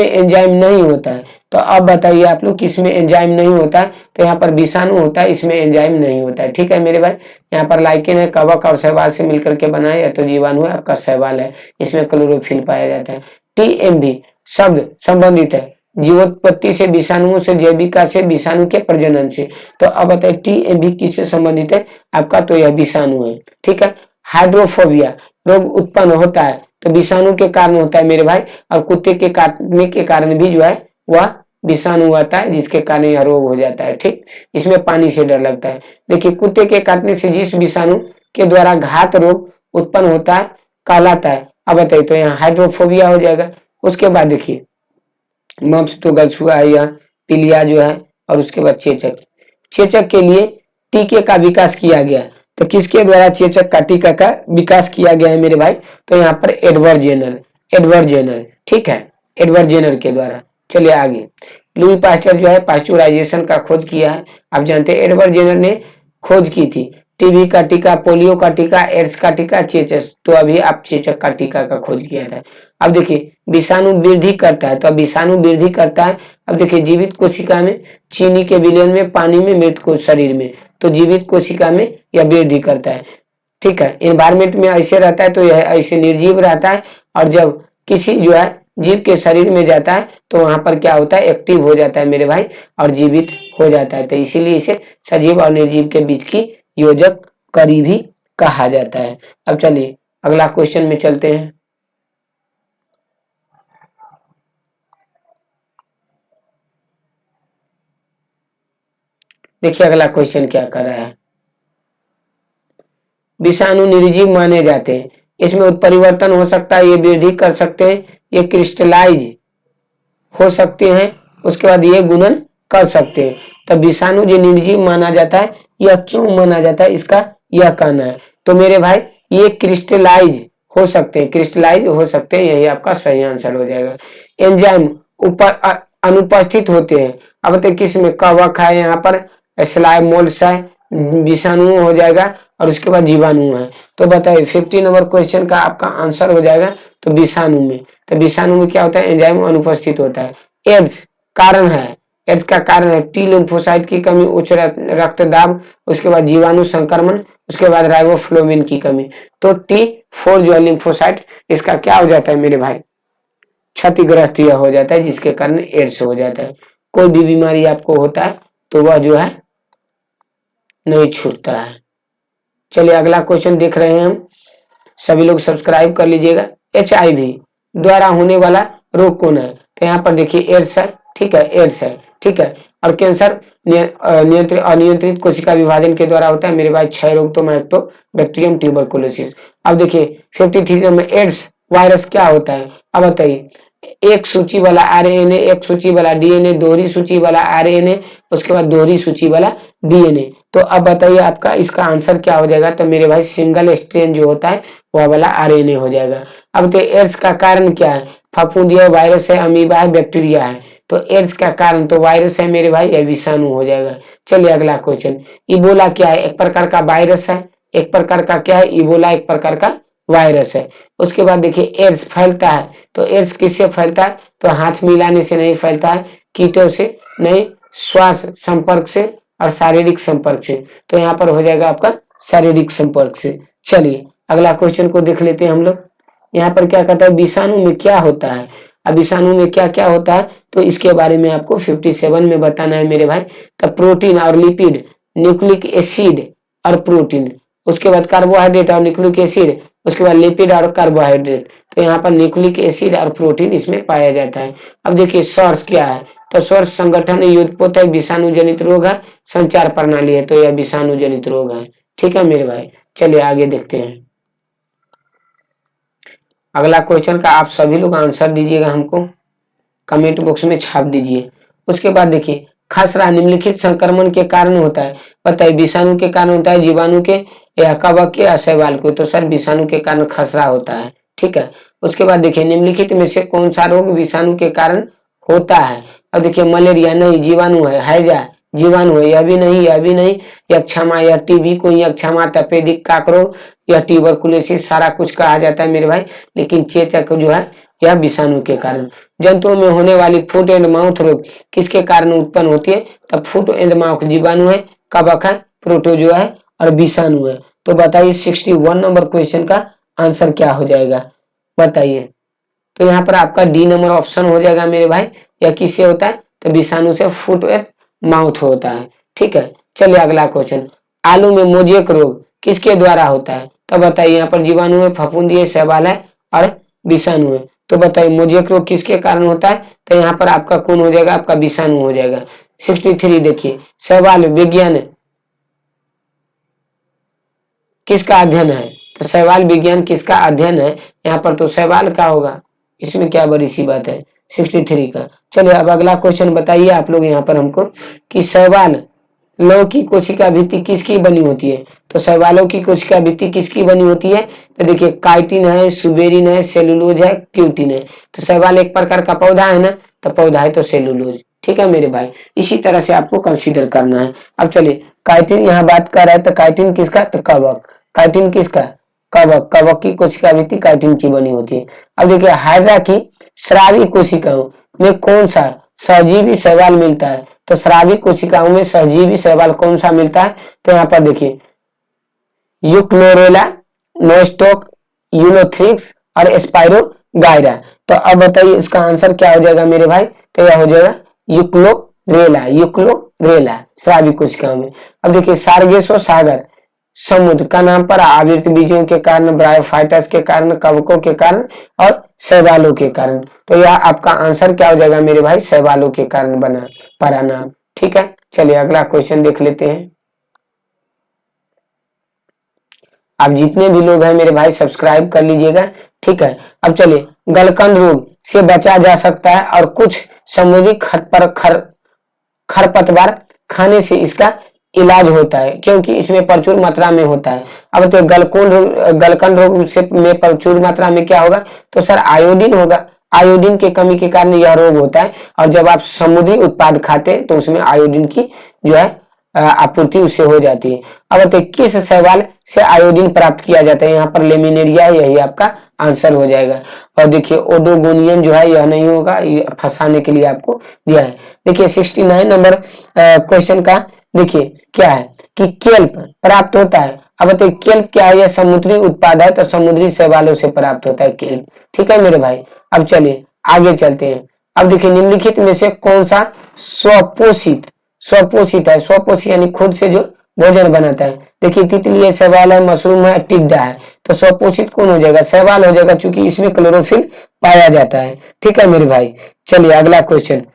एंजाइम नहीं होता है? तो अब बताइए आप लोग किसमें एंजाइम नहीं होता है? तो यहाँ पर विषाणु होता है, इसमें एंजाइम नहीं होता है। ठीक है मेरे भाई, यहाँ पर लाइकेन है, कवक और शैवाल से मिलकर के बना है, या तो जीवाणु है आपका शैवाल है, इसमें क्लोरोफिल पाया जाता है। टीएमवी शब्द संबंधित है जीवोत्पत्ति से, विषाणुओं से, जैविका से, विषाणु के प्रजनन से। तो अब बताइए टीएमवी किससे संबंधित है आपका? तो यह विषाणु है। ठीक है, हाइड्रोफोबिया रोग उत्पन्न होता है तो विषाणु के कारण होता है मेरे भाई, और कुत्ते के काटने के कारण भी जो है वह विषाणु आता है, जिसके कारण यह रोग हो जाता है। ठीक, इसमें पानी से डर लगता है। देखिए कुत्ते के काटने से जिस विषाणु के द्वारा घात रोग उत्पन्न होता है कहलाता है। अब बताइए, तो यहाँ हाइड्रोफोबिया हो जाएगा। उसके बाद देखिए मम्स तो गलछुआ है, यह पीलिया जो है, और उसके बाद चेचक के लिए टीके का विकास किया गया। तो किसके द्वारा चेचक का टीका का विकास किया गया है मेरे भाई? तो यहाँ पर एडवर्ड जेनर। ठीक है, एडवर्ड जेनर के द्वारा। चलिए आगे, लुई पास्चर जो है पास्चुराइजेशन का खोज किया है। आप जानते हैं एडवर्ड जेनर ने खोज की थी टीबी का टीका, पोलियो का टीका, एड्स का टीका, चेचक। तो अभी आप चेचक का टीका का खोज किया था। अब देखिए विषाणु वृद्धि करता है, तो अब विषाणु वृद्धि करता है। अब देखिए जीवित कोशिका में, चीनी के विलयन में, पानी में, मृत को शरीर में, तो जीवित कोशिका में यह वृद्धि करता है। ठीक है, एनवायरमेंट में ऐसे रहता है तो यह ऐसे निर्जीव रहता है, और जब किसी जो है जीव के शरीर में जाता है तो वहां पर क्या होता है, एक्टिव हो जाता है मेरे भाई, और जीवित हो जाता है। तो इसीलिए इसे सजीव और निर्जीव के बीच की योजक कड़ी भी कहा जाता है। अब चलिए अगला क्वेश्चन में चलते हैं। देखिए अगला क्वेश्चन क्या कर रहा है, विषाणु निर्जीव माने जाते हैं, इसमें उत्परिवर्तन हो सकता है, ये वृद्धि कर सकते हैं, ये क्रिस्टलाइज हो सकते हैं, उसके बाद ये गुणन कर सकते हैं। तो विषाणु जो निर्जीव माना जाता है, यह क्यों माना जाता है, इसका यह कहना है। तो मेरे भाई ये क्रिस्टलाइज हो सकते हैं, यही आपका सही आंसर हो जाएगा। एंजाइम ऊपर अनुपस्थित होते हैं। अब तो किसमें, कवक है, यहाँ पर स्लाइमोल्स है, विषाणु हो जाएगा, और उसके बाद जीवाणु है। तो बताइए 50 नंबर क्वेश्चन का आपका आंसर हो जाएगा तो विषाणु में। तो विषाणु में क्या होता है, एंजाइम अनुपस्थित होता है। एड्स कारण है, एड्स का कारण है टी लिम्फोसाइट की कमी, उच्च रक्तदाब, उसके बाद जीवाणु संक्रमण, उसके बाद राइबोफ्लोविन की कमी। तो T4 जो है लिम्फोसाइट, इसका क्या हो जाता है मेरे भाई, क्षतिग्रस्त यह हो जाता है, जिसके कारण एड्स हो जाता है। कोई भी बीमारी आपको होता है तो वह जो है नहीं छूटता है। चलिए अगला क्वेश्चन देख रहे हैं हम, सभी लोग सब्सक्राइब कर लीजिएगा। HIV द्वारा होने वाला रोग कौन है? तो यहाँ पर देखिए एड्स है, ठीक है, एड्स है, ठीक है। और कैंसर नियंत्रित अनियंत्रित कोशिका विभाजन के द्वारा होता है मेरे भाई क्षय रोग, तो माइक्रो बैक्टीरियम ट्यूबरकुलोसिस। अब देखिए 53 में एड्स वायरस क्या होता है, अब बताइए। एक सूची वाला RNA, एक सूची वाला DNA, दोहरी सूची वाला RNA, उसके बाद दोहरी सूची वाला DNA। तो अब बताइए आपका इसका आंसर क्या हो जाएगा? तो मेरे भाई सिंगल स्ट्रेन जो होता है वह वाला RNA हो जाएगा। अब तो एड्स का कारण क्या है? फफूंदी वायरस है, अमीबा है, बैक्टीरिया है। तो एड्स का कारण तो वायरस है मेरे भाई, या विषाणु हो जाएगा। चलिए अगला क्वेश्चन, इबोला क्या है? एक प्रकार का वायरस है, एक प्रकार का क्या है, इबोला एक प्रकार का वायरस है। उसके बाद देखिए एड्स फैलता है, तो एड्स किससे फैलता है? तो हाथ मिलाने से नहीं फैलता है, कीटों से नहीं, श्वास संपर्क से और शारीरिक संपर्क से। तो यहाँ पर हो जाएगा आपका शारीरिक संपर्क से। चलिए अगला क्वेश्चन को देख लेते हैं हम लोग। यहाँ पर क्या कहता है, विषाणु में क्या होता है? अब विषाणु में क्या क्या होता है तो इसके बारे में आपको 57 में बताना है मेरे भाई। तो प्रोटीन और लिपिड, न्यूक्लिक एसिड और प्रोटीन, उसके बाद कार्बोहाइड्रेट और न्यूक्लिक एसिड, उसके बाद लिपिड और कार्बोहाइड्रेट। तो यहाँ पर न्यूक्लिक एसिड और प्रोटीन इसमें पाया जाता है। अब देखिए सोर्स क्या है? तो सोर्स संगठन युद्धपोत है, विषाणु जनित रोग है, संचार प्रणाली है, तो यह विषाणु जनित रोग है। ठीक है मेरे भाई, चलिए आगे देखते हैं। अगला क्वेश्चन का आप सभी लोग आंसर दीजिएगा, हमको कमेंट बॉक्स में छाप दीजिए। उसके बाद देखिए खसरा निम्नलिखित संक्रमण के कारण होता है, बताइए विषाणु के कारण होता है, जीवाणु के, या कवक के, या शैवाल को? तो सर विषाणु के कारण खसरा होता है, ठीक है। उसके बाद देखिए निम्नलिखित में से कौन सा रोग विषाणु के कारण होता है? अब देखिए मलेरिया नहीं, जीवाणु है, हैजा जीवाणु है, यह भी नहीं, यह भी नहीं, यक्षमा या टीबी को यक्षमा, तपेदिक काकरोग या ट्यूबरकुलोसिस, सारा कुछ कहा जाता है मेरे भाई, लेकिन चेचक जो है यह विषाणु के कारण। जंतुओं में होने वाली फुट एंड माउथ रोग किसके कारण उत्पन्न होती है? तब फुट एंड माउथ जीवाणु है, कवक है, प्रोटोजोआ है और विषाणु है। तो बताइए 61 नंबर क्वेश्चन का आंसर क्या हो जाएगा, बताइए। तो यहाँ पर आपका डी नंबर ऑप्शन हो जाएगा मेरे भाई। यह किससे होता है? तो विषाणु से फुट एंड माउथ होता है, ठीक है। चलिए अगला क्वेश्चन, आलू में मोजेक रोग किसके द्वारा होता है? तो बताइए यहाँ पर जीवाणु है, फफूंदी है, शैवाल है और विषाणु है। तो बताइए मोजेक रोग किसके कारण होता है? तो यहाँ पर आपका कौन हो जाएगा? आपका विषाणु हो जाएगा। 63 देखिए, शैवाल विज्ञान किसका अध्ययन है? तो शैवाल विज्ञान किसका अध्ययन है? यहाँ पर तो शैवाल का होगा, इसमें क्या बड़ी सी बात है 63 का। चलिए अब अगला क्वेश्चन बताइए आप लोग यहाँ पर हमको कि शैवाल लौ की कोशिका भित्ति किसकी बनी होती है? तो शैवालों की कोशिका भित्ति किसकी बनी होती है? तो देखिए काइटिन है, सुबेरिन है, सेलुलोज है, क्यूटिन है। तो शैवाल एक प्रकार का पौधा है ना, तो पौधा है तो सेलुलोज, ठीक है मेरे भाई। इसी तरह से आपको कंसीडर करना है। अब चलिए काइटिन यहाँ बात कर रहा है, तो काइटिन किसका? तो कवक। काइटिन किसका? कवक। कवक की कोशिका भित्ति काइटिन की बनी होती है। अब देखिए हाइड्रा की स्रावी कोशिकाओं में कौन सा सहजीवी शैवाल मिलता है? तो स्रावी कोशिकाओं में सहजीवी शैवाल कौन सा मिलता है? तो यहाँ पर देखिए यूक्लोरेला, नोस्टोक, यूलोथ्रिक्स और स्पाइरोगाइरा। तो अब बताइए इसका आंसर क्या हो जाएगा मेरे भाई? तो यह हो जाएगा यूक्लोरेला, यूक्लोरेला स्रावी कोशिकाओं में। अब देखिए सार्गेसो सागर समुद्र का नाम पर आवृत बीजों के कारण, ब्रायोफाइटस के कारण, कवकों के कारण और शैवालों के कारण। तो यह आपका आंसर क्या हो जाएगा मेरे भाई? शैवालों के कारण बना परा नाम, ठीक है। चलिए अगला क्वेश्चन देख लेते हैं। आप जितने भी लोग हैं मेरे भाई सब्सक्राइब कर लीजिएगा, ठीक है। अब चलिए गलकंद रोग से बचा जा सकता है और कुछ समुद्री खरपतवार खाने से इसका इलाज होता है, क्योंकि इसमें प्रचुर मात्रा में होता है। अब तो गलकंद रोग से में प्रचुर मात्रा में क्या होगा? तो सर आयोडीन होगा। आयोडीन की कमी के कारण यह रोग होता है, और जब आप समुद्री उत्पाद खाते हैं तो उसमें आयोडीन की जो है आपूर्ति उससे हो जाती है। अब तो किस शैवाल से आयोडीन प्राप्त किया जाता है? यहाँ पर लेमिनेरिया, यही आपका आंसर हो जाएगा। और देखिए ओडोगोनियम जो है यह नहीं होगा, ये फंसाने के लिए आपको दिया है। देखिए 69 नंबर क्वेश्चन का देखिए क्या है कि केल्प प्राप्त होता है अब बताइए केल्प क्या है, यह समुद्री उत्पाद है, तो समुद्री शैवालों से प्राप्त होता है केल्प। ठीक है मेरे भाई, अब चलिए आगे चलते हैं। अब देखिए निम्नलिखित में से कौन सा स्वपोषित स्वपोषित है, स्वपोषित यानी खुद से जो भोजन बनाता है। देखिए तितली है, शैवाल है, मशरूम है, टिड्डा है, तो स्वपोषित कौन हो जाएगा, शैवाल हो जाएगा, क्योंकि इसमें क्लोरोफिल पाया जाता है। ठीक है मेरे भाई, चलिए अगला क्वेश्चन।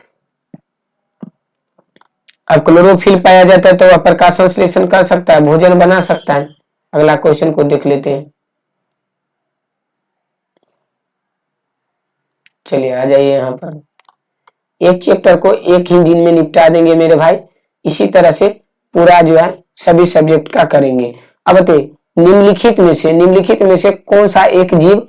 अब क्लोरोफिल पाया जाता है तो वह प्रकाश संश्लेषण कर सकता है, भोजन बना सकता है। अगला क्वेश्चन को देख लेते हैं। चलिए आ जाइए यहाँ पर, एक चैप्टर को एक ही दिन में निपटा देंगे मेरे भाई, इसी तरह से पूरा जो है सभी सब्जेक्ट का करेंगे। अब बताइए निम्नलिखित में से कौन सा एक जीव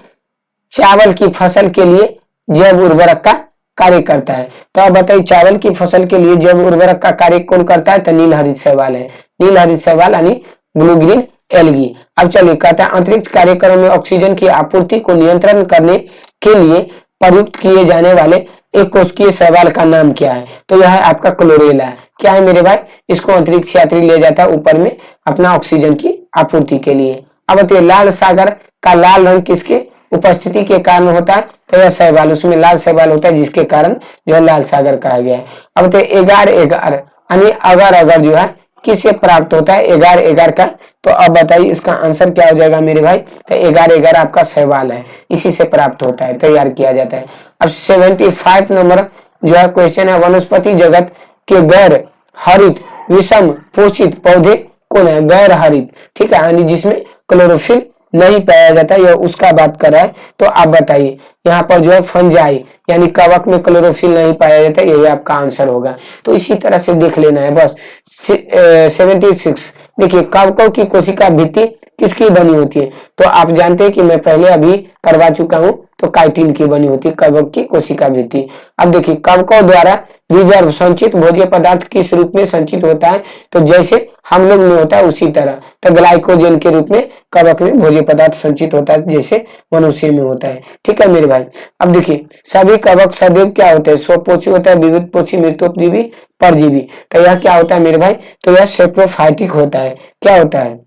चावल की फसल के लिए जैव उर्वरक का कार्य करता है। तो अब बताइए चावल की फसल के लिए जैव उर्वरक का कार्य कौन करता है, तो नील हरित शैवाल है। नील हरित शैवाल यानी ब्लू ग्रीन एल्गी। अब चलिए कहता है अंतरिक्ष कार्यक्रम में ऑक्सीजन की आपूर्ति को नियंत्रण करने के लिए प्रयुक्त किए जाने वाले एक कोशिकीय शैवाल का नाम क्या है, तो यह है आपका क्लोरेला। क्या है मेरे भाई, इसको अंतरिक्ष यात्री ले जाता है ऊपर में अपना ऑक्सीजन की आपूर्ति के लिए। अब बताइए लाल सागर का लाल रंग किसके उपस्थिति के कारण होता है, तो यह शैवाल, उसमें लाल शैवाल होता है जिसके कारण जो है लाल सागर कहा गया है। अब तो एगार एगार यानी अगर अगर जो है किससे प्राप्त होता है, एगार एगार का, तो अब बताइए इसका आंसर क्या हो जाएगा मेरे भाई, तो एगार एगार आपका शैवाल है, इसी से प्राप्त होता है, तैयार किया जाता है। अब 75 नंबर जो है क्वेश्चन है, वनस्पति जगत के गैर हरित विषम पोषित पौधे कौन है, गैर हरित। ठीक है, यानी जिसमें क्लोरोफिल नहीं पाया जाता, यह उसका बात कर रहा है। तो आप बताइए यहाँ पर जो है फंजाई यानी कवक में क्लोरोफिल नहीं पाया जाता, यही आपका आंसर होगा। तो इसी तरह से देख लेना है बस। 76 देखिए कवकों की कोशिका भित्ति किसकी बनी होती है, तो आप जानते हैं कि मैं पहले अभी करवा चुका हूं, तो काइटिन की बनी होती है कवक की कोशिका भित्ति। अब देखिए कवकों द्वारा रिजर्व संचित भोज्य पदार्थ किस रूप में संचित होता है, तो जैसे हम लोग में होता है उसी तरह, तो ग्लाइकोजन के रूप में कवक में भोज्य पदार्थ संचित होता है, जैसे मनुष्य में होता है। ठीक है मेरे भाई, अब देखिए सभी कवक सदैव क्या होते हैं, स्वपोषी होता है, विविध पोषी, मृतोपजीवी, परजीवी। तो यह क्या होता है मेरे भाई, तो यह सेप्रोफाइटिक होता है। क्या होता है,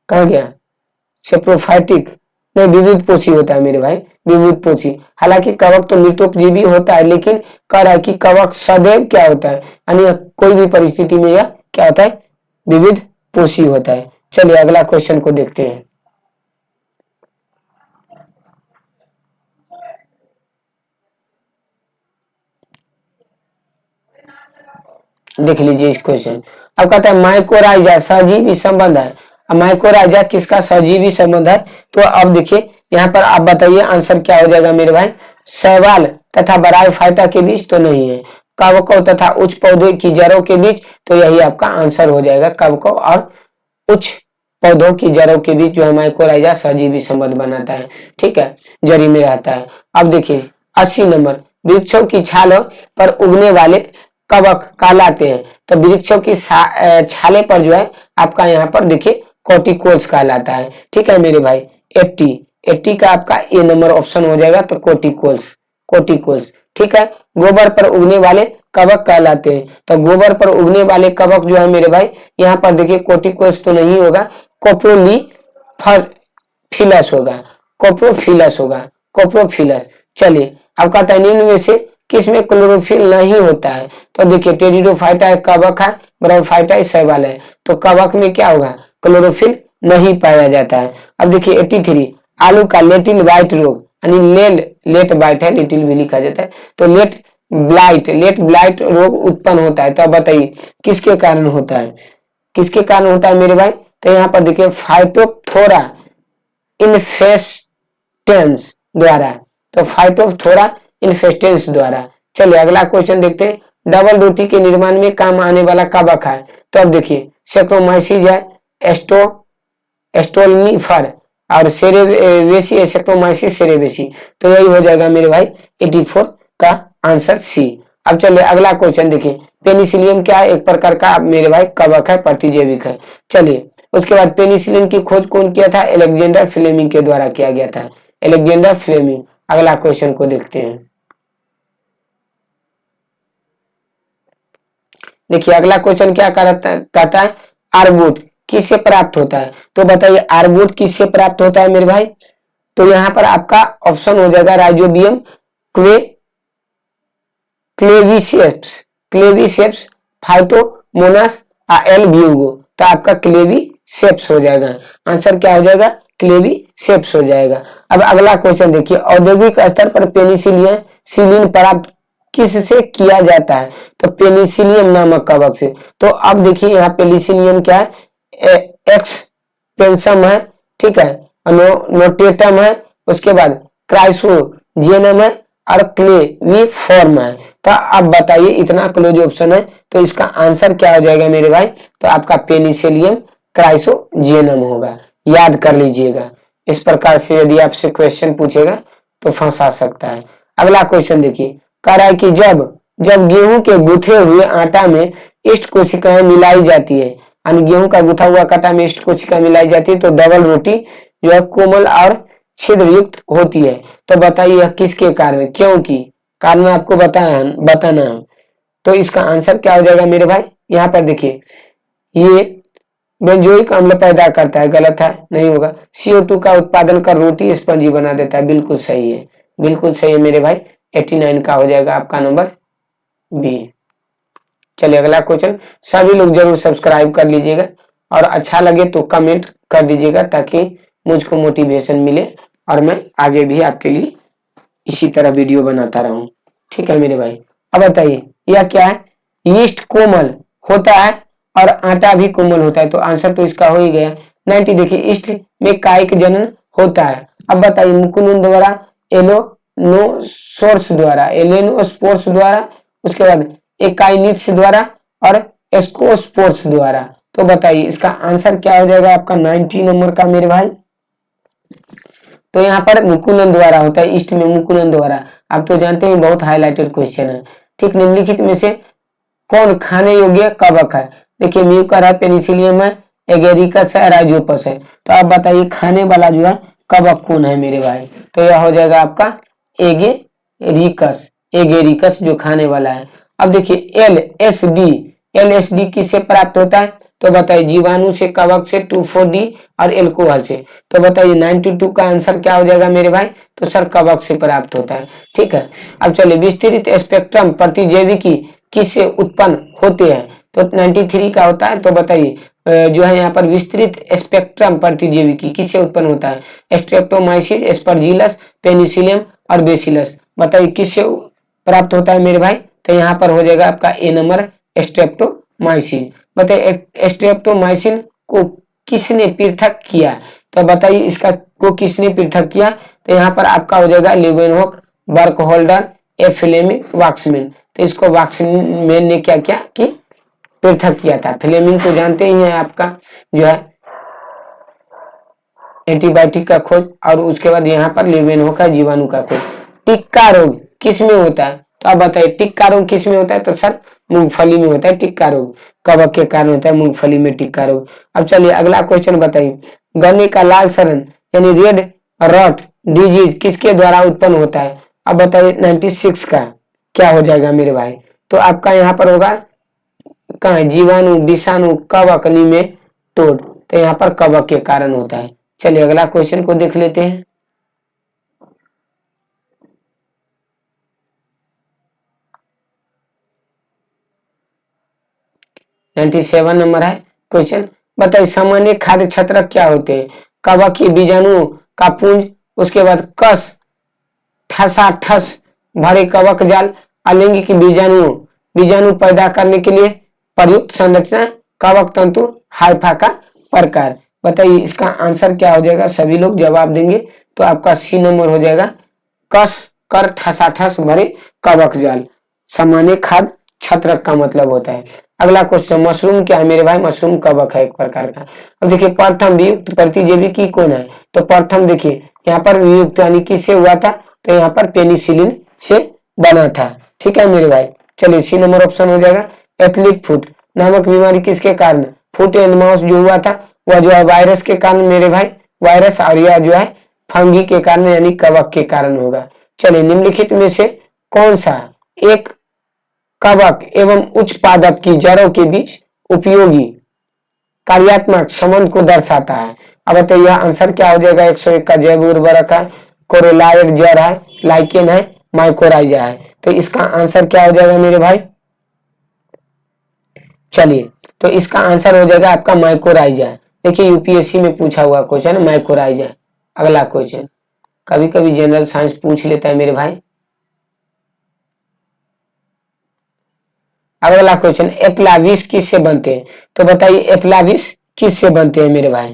कहा गया सेप्रोफाइटिक नहीं, विविध पोषी होता है मेरे भाई, विविध पोषी। हालांकि कवक तो मृतोपजीवी होता है, लेकिन कह रहा है कि कवक सदैव क्या होता है, यानी कोई भी परिस्थिति में यह क्या होता है, विविध पोषी होता है। चलिए अगला क्वेश्चन को देखते हैं। देख लीजिए इस क्वेश्चन। अब कहता है माइकोराइजा सजीवी संबंध है। अब माइकोराइजा किसका सजीवी संबंध है, तो अब देखिए यहाँ पर आप बताइए आंसर क्या हो जाएगा मेरे भाई, शैवाल तथा बराईफाइटा के बीच तो नहीं है, कवकों तथा उच्च पौधे की जड़ों के बीच, तो यही आपका आंसर हो जाएगा, कवकों और उच्च पौधों की जड़ों के बीच जो है माइकोराइजा सजीवी संबंध बनाता है। ठीक है, जड़ी में रहता है। अब देखिए 80 नंबर, वृक्षों की छालों पर उगने वाले कवक कहलाते हैं, तो वृक्षों की छाले पर जो है आपका यहाँ पर देखिए कोटिकोल्स कहलाता है। ठीक है मेरे भाई, 80 80 का आपका ए नंबर ऑप्शन हो जाएगा, तो कोटिकोल्स कोटिकोल्स। ठीक है, गोबर पर उगने वाले कवक कहलाते हैं, तो गोबर पर उगने वाले कवक जो है मेरे भाई यहाँ पर देखिए कोटिकोल्स तो नहीं होगा, कोप्रोलीफिलस होगा, कोप्रोफिलस होगा, कोप्रोफिलस। चलिए अब कहता है निम्न में से किसमें क्लोरोफिल नहीं होता है, तो देखिए टेरिडोफाइटा एक कवक है, ब्रायोफाइटा शैवाल है, तो कवक में क्या होगा, क्लोरोफिल नहीं पाया जाता है। अब देखिए 83 आलू का लेटिल वाइट रोग यानी लेट बाइट है, लिटिल भी लिखा जाता है, तो लेट ब्लाइट रोग उत्पन्न होता है। तो अब बताइए किसके कारण होता है, किसके कारण होता है मेरे भाई, तो यहाँ पर देखिए फाइटोप्थोरा इन्फेस्टेंस द्वारा, तो फाइटोप्थोरा इन्फेस्टेंस द्वारा। चलिए अगला क्वेश्चन देखते हैं, डबल रोटी के निर्माण में काम आने वाला कवक है, तो अब देखिए सेक्रोमाइसिस है, एस्टो एस्टोल्निफर और सेरेवेसी, सेक्रोमाइसिस सेरेवेसी, तो यही हो जाएगा मेरे भाई 84 का आंसर सी। अब चलिए अगला क्वेश्चन देखिए, पेनिसिलियम क्या है, एक प्रकार का मेरे भाई कवक है, प्रतिजैविक है। चलिए उसके बाद पेनिसिलिन की खोज कौन किया था, एलेक्जेंडर फ्लेमिंग के द्वारा किया गया था, एलेक्जेंडर फ्लेमिंग। अगला क्वेश्चन को देखते हैं। देखिए अगला क्वेश्चन क्या कहता है, अर्बुद किससे प्राप्त होता है? तो बताइए आर्गोट किससे प्राप्त होता है मेरे भाई? तो यहाँ पर आपका ऑप्शन हो जाएगा राइजोबियम क्लेविसेप्स, क्लेविसेप्स, फाइटोमोनास, एल ब्यूगो। तो आपका क्लेविसेप्स हो जाएगा। आंसर क्या हो जाएगा? क्लेविसेप्स हो जाएगा। अब अगला क्वेश्चन देखिए, औद्योगिक स्तर पर पेनिसिलिन प्राप्त किससे किया जाता है? तो पेनिसिलियम नामक कवक से। तो अब देखिए यहाँ पेनिसिलियम क्या है? एक्स पेंसम है, ठीक है, नोटेटम है, उसके बाद क्राइसोजेनम है और क्लेविफॉर्म है। तो अब बताइए इतना क्लोज ऑप्शन है, तो इसका आंसर क्या हो जाएगा मेरे भाई? तो आपका पेनिसिलियम क्राइसोजेनम होगा, याद कर लीजिएगा। इस प्रकार से यदि आपसे क्वेश्चन पूछेगा तो फंसा सकता है। अगला क्वेश्चन देखिए, कह रहा है कि जब जब गेहूं के गुथे हुए आटा में इष्ट कोशिकाएं मिलाई जाती है, यानी गेहूं का गुथा हुआ आटा में इष्ट कोशिकाएं मिलाई जाती है तो डबल रोटी जो है कोमल और छिद्र युक्त होती है। तो बताइए यह किसके कारण? क्योंकि कारण आपको बताना है। तो इसका आंसर क्या हो जाएगा मेरे भाई? यहाँ पर देखिए, ये बेंजोइक अम्ल पैदा करता है, गलत है, नहीं होगा। CO2 का उत्पादन कर रोटी स्पंजी बना देता है, बिल्कुल सही है, बिल्कुल सही है मेरे भाई। 89 का हो जाएगा आपका नंबर बी। चलिए अगला क्वेश्चन, सभी लोग जरूर सब्सक्राइब कर लीजिएगा और अच्छा लगे तो कमेंट कर दीजिएगा ताकि मुझको मोटिवेशन मिले और मैं आगे भी आपके लिए इसी तरह वीडियो बनाता रहूं। ठीक है मेरे भाई। अब बताइए यह क्या है? यीस्ट कोमल होता है और आटा भी कोमल होता है, तो आंसर तो इसका हो ही गया 90। देखिए ईस्ट में कायिक जनन होता है। अब बताइए मुकुंद द्वारा, एलोनोसोर्स द्वारा, एलेनोस्पोर्स द्वारा, उसके बाद एकाइनिट्स द्वारा और एस्कोस्पोर्स द्वारा। तो बताइए इसका आंसर क्या हो जाएगा आपका 90 नंबर का मेरे भाई? तो यहाँ पर मुकुलन द्वारा होता है, ईस्ट में मुकुलन द्वारा। आप तो जानते हैं बहुत हाईलाइटेड क्वेश्चन है। ठीक, निम्नलिखित में से कौन खाने योग्य कवक है? देखिए म्यूकर है, पेनिसिलियम है, एगेरिकस है, राइजोपस है। तो आप बताइए खाने वाला जो है कवक कौन है मेरे भाई? तो यह हो जाएगा आपका एगेरिकस, एगेरिकस जो खाने वाला है। अब देखिए LSD किससे प्राप्त होता है? तो बताइए जीवाणु से, कवक से, 2,4-D और एल्कोहल से। तो बताइए 92 का आंसर क्या हो जाएगा मेरे भाई? तो सर कवक से प्राप्त होता है। ठीक है, अब चलिए विस्तृत स्पेक्ट्रम प्रतिजैविकी किससे उत्पन्न होते हैं? तो 93 का होता है। तो बताइए जो है यहाँ पर विस्तृत स्पेक्ट्रम प्रतिजैविकी किससे उत्पन्न होता है? स्ट्रेप्टोमाइसिस, एस्परजिलस, पेनिसिलियम और बेसिलस। बताइए किससे प्राप्त होता है मेरे भाई? तो यहाँ पर हो जाएगा आपका ए नंबर, स्ट्रेप्टोमाइसिन। बताइए स्ट्रेप्टोमाइसिन को किसने पृथक किया? तो बताइए इसका को किसने पृथक किया? तो यहाँ पर आपका हो जाएगा लेवेनहॉक, बर्कहोल्डर, फ्लेमिंग, वाक्समैन। तो इसको वाक्समैन ने क्या किया कि पृथक किया था। फ्लेमिंग को जानते ही हैं आपका जो है एंटीबायोटिक का खोज, और उसके बाद यहाँ पर लेवेनहॉक का जीवाणु का खोज। टिक्का रोग किस में होता है? तो आप बताइए टिक्का रोग किस में होता है? तो सर मूंगफली में होता है टिक्का रोग, कवक के कारण होता है मूंगफली में टिक्का रोग। अब चलिए अगला क्वेश्चन बताइए, गन्ने का लाल सड़न यानी रेड रॉट डिजीज किसके द्वारा उत्पन्न होता है? अब बताइए 96 का क्या हो जाएगा मेरे भाई? तो आपका यहाँ पर होगा कहाँ है? जीवाणु, विषाणु, कवक, निमेटोड। तो यहाँ पर कवक के कारण होता है। चलिए अगला क्वेश्चन को देख लेते हैं। सेवन नंबर है क्वेश्चन। बताइए सामान्य खाद्य छत्रक क्या होते हैं? कवक के बीजाणुओं का पुंज, उसके बाद कस ठसाठस भरे कवक जाल, अलिंग की बीजाणु पैदा करने के लिए प्रयुक्त संरचना, कवक तंतु, हाइफा का प्रकार। बताइए इसका आंसर क्या हो जाएगा? सभी लोग जवाब देंगे तो आपका सी नंबर हो जाएगा, कस कर ठसाठस भरे कवक जाल। सामान्य खाद्य छत्रक का मतलब होता है। अगला क्वेश्चन, मशरूम क्या है मेरे भाई? मशरूम कवक है एक प्रकार का। अब देखिए प्रथम वियुक्त प्रतिजैविकी कौन है? तो प्रथम देखिए यहाँ पर वियुक्त यानी किससे हुआ था? तो यहाँ पर पेनिसिलिन से बना था। ठीक है मेरे भाई। चलिए सी नंबर ऑप्शन हो जाएगा। एथलिक फुट नामक बीमारी किसके कारण? फुट एंड माउस जो हुआ था वह जो है वायरस के कारण मेरे भाई, वायरस, और यह जो है फंगी के कारण यानी कवक के कारण होगा। चलिए निम्नलिखित में से कौन सा एक कवक एवं उच्च पादप की जड़ों के बीच उपयोगी कार्यात्मक संबंध को दर्शाता है। अब बताइए यह आंसर क्या हो जाएगा। 101 का जैव उर्वरक है, कोरोलाइड जड़ है, लाइकेन है, माइकोराइजा है। तो इसका आंसर क्या हो जाएगा मेरे भाई। चलिए तो इसका आंसर हो जाएगा आपका माइकोराइजा। देखिए यूपीएससी में पूछा हुआ क्वेश्चन माइकोराइजा। अगला क्वेश्चन कभी कभी जनरल साइंस पूछ लेता है मेरे भाई। अगला क्वेश्चन एप्लाविस किससे बनते हैं। तो बताइए एप्लाविस किससे बनते हैं मेरे भाई।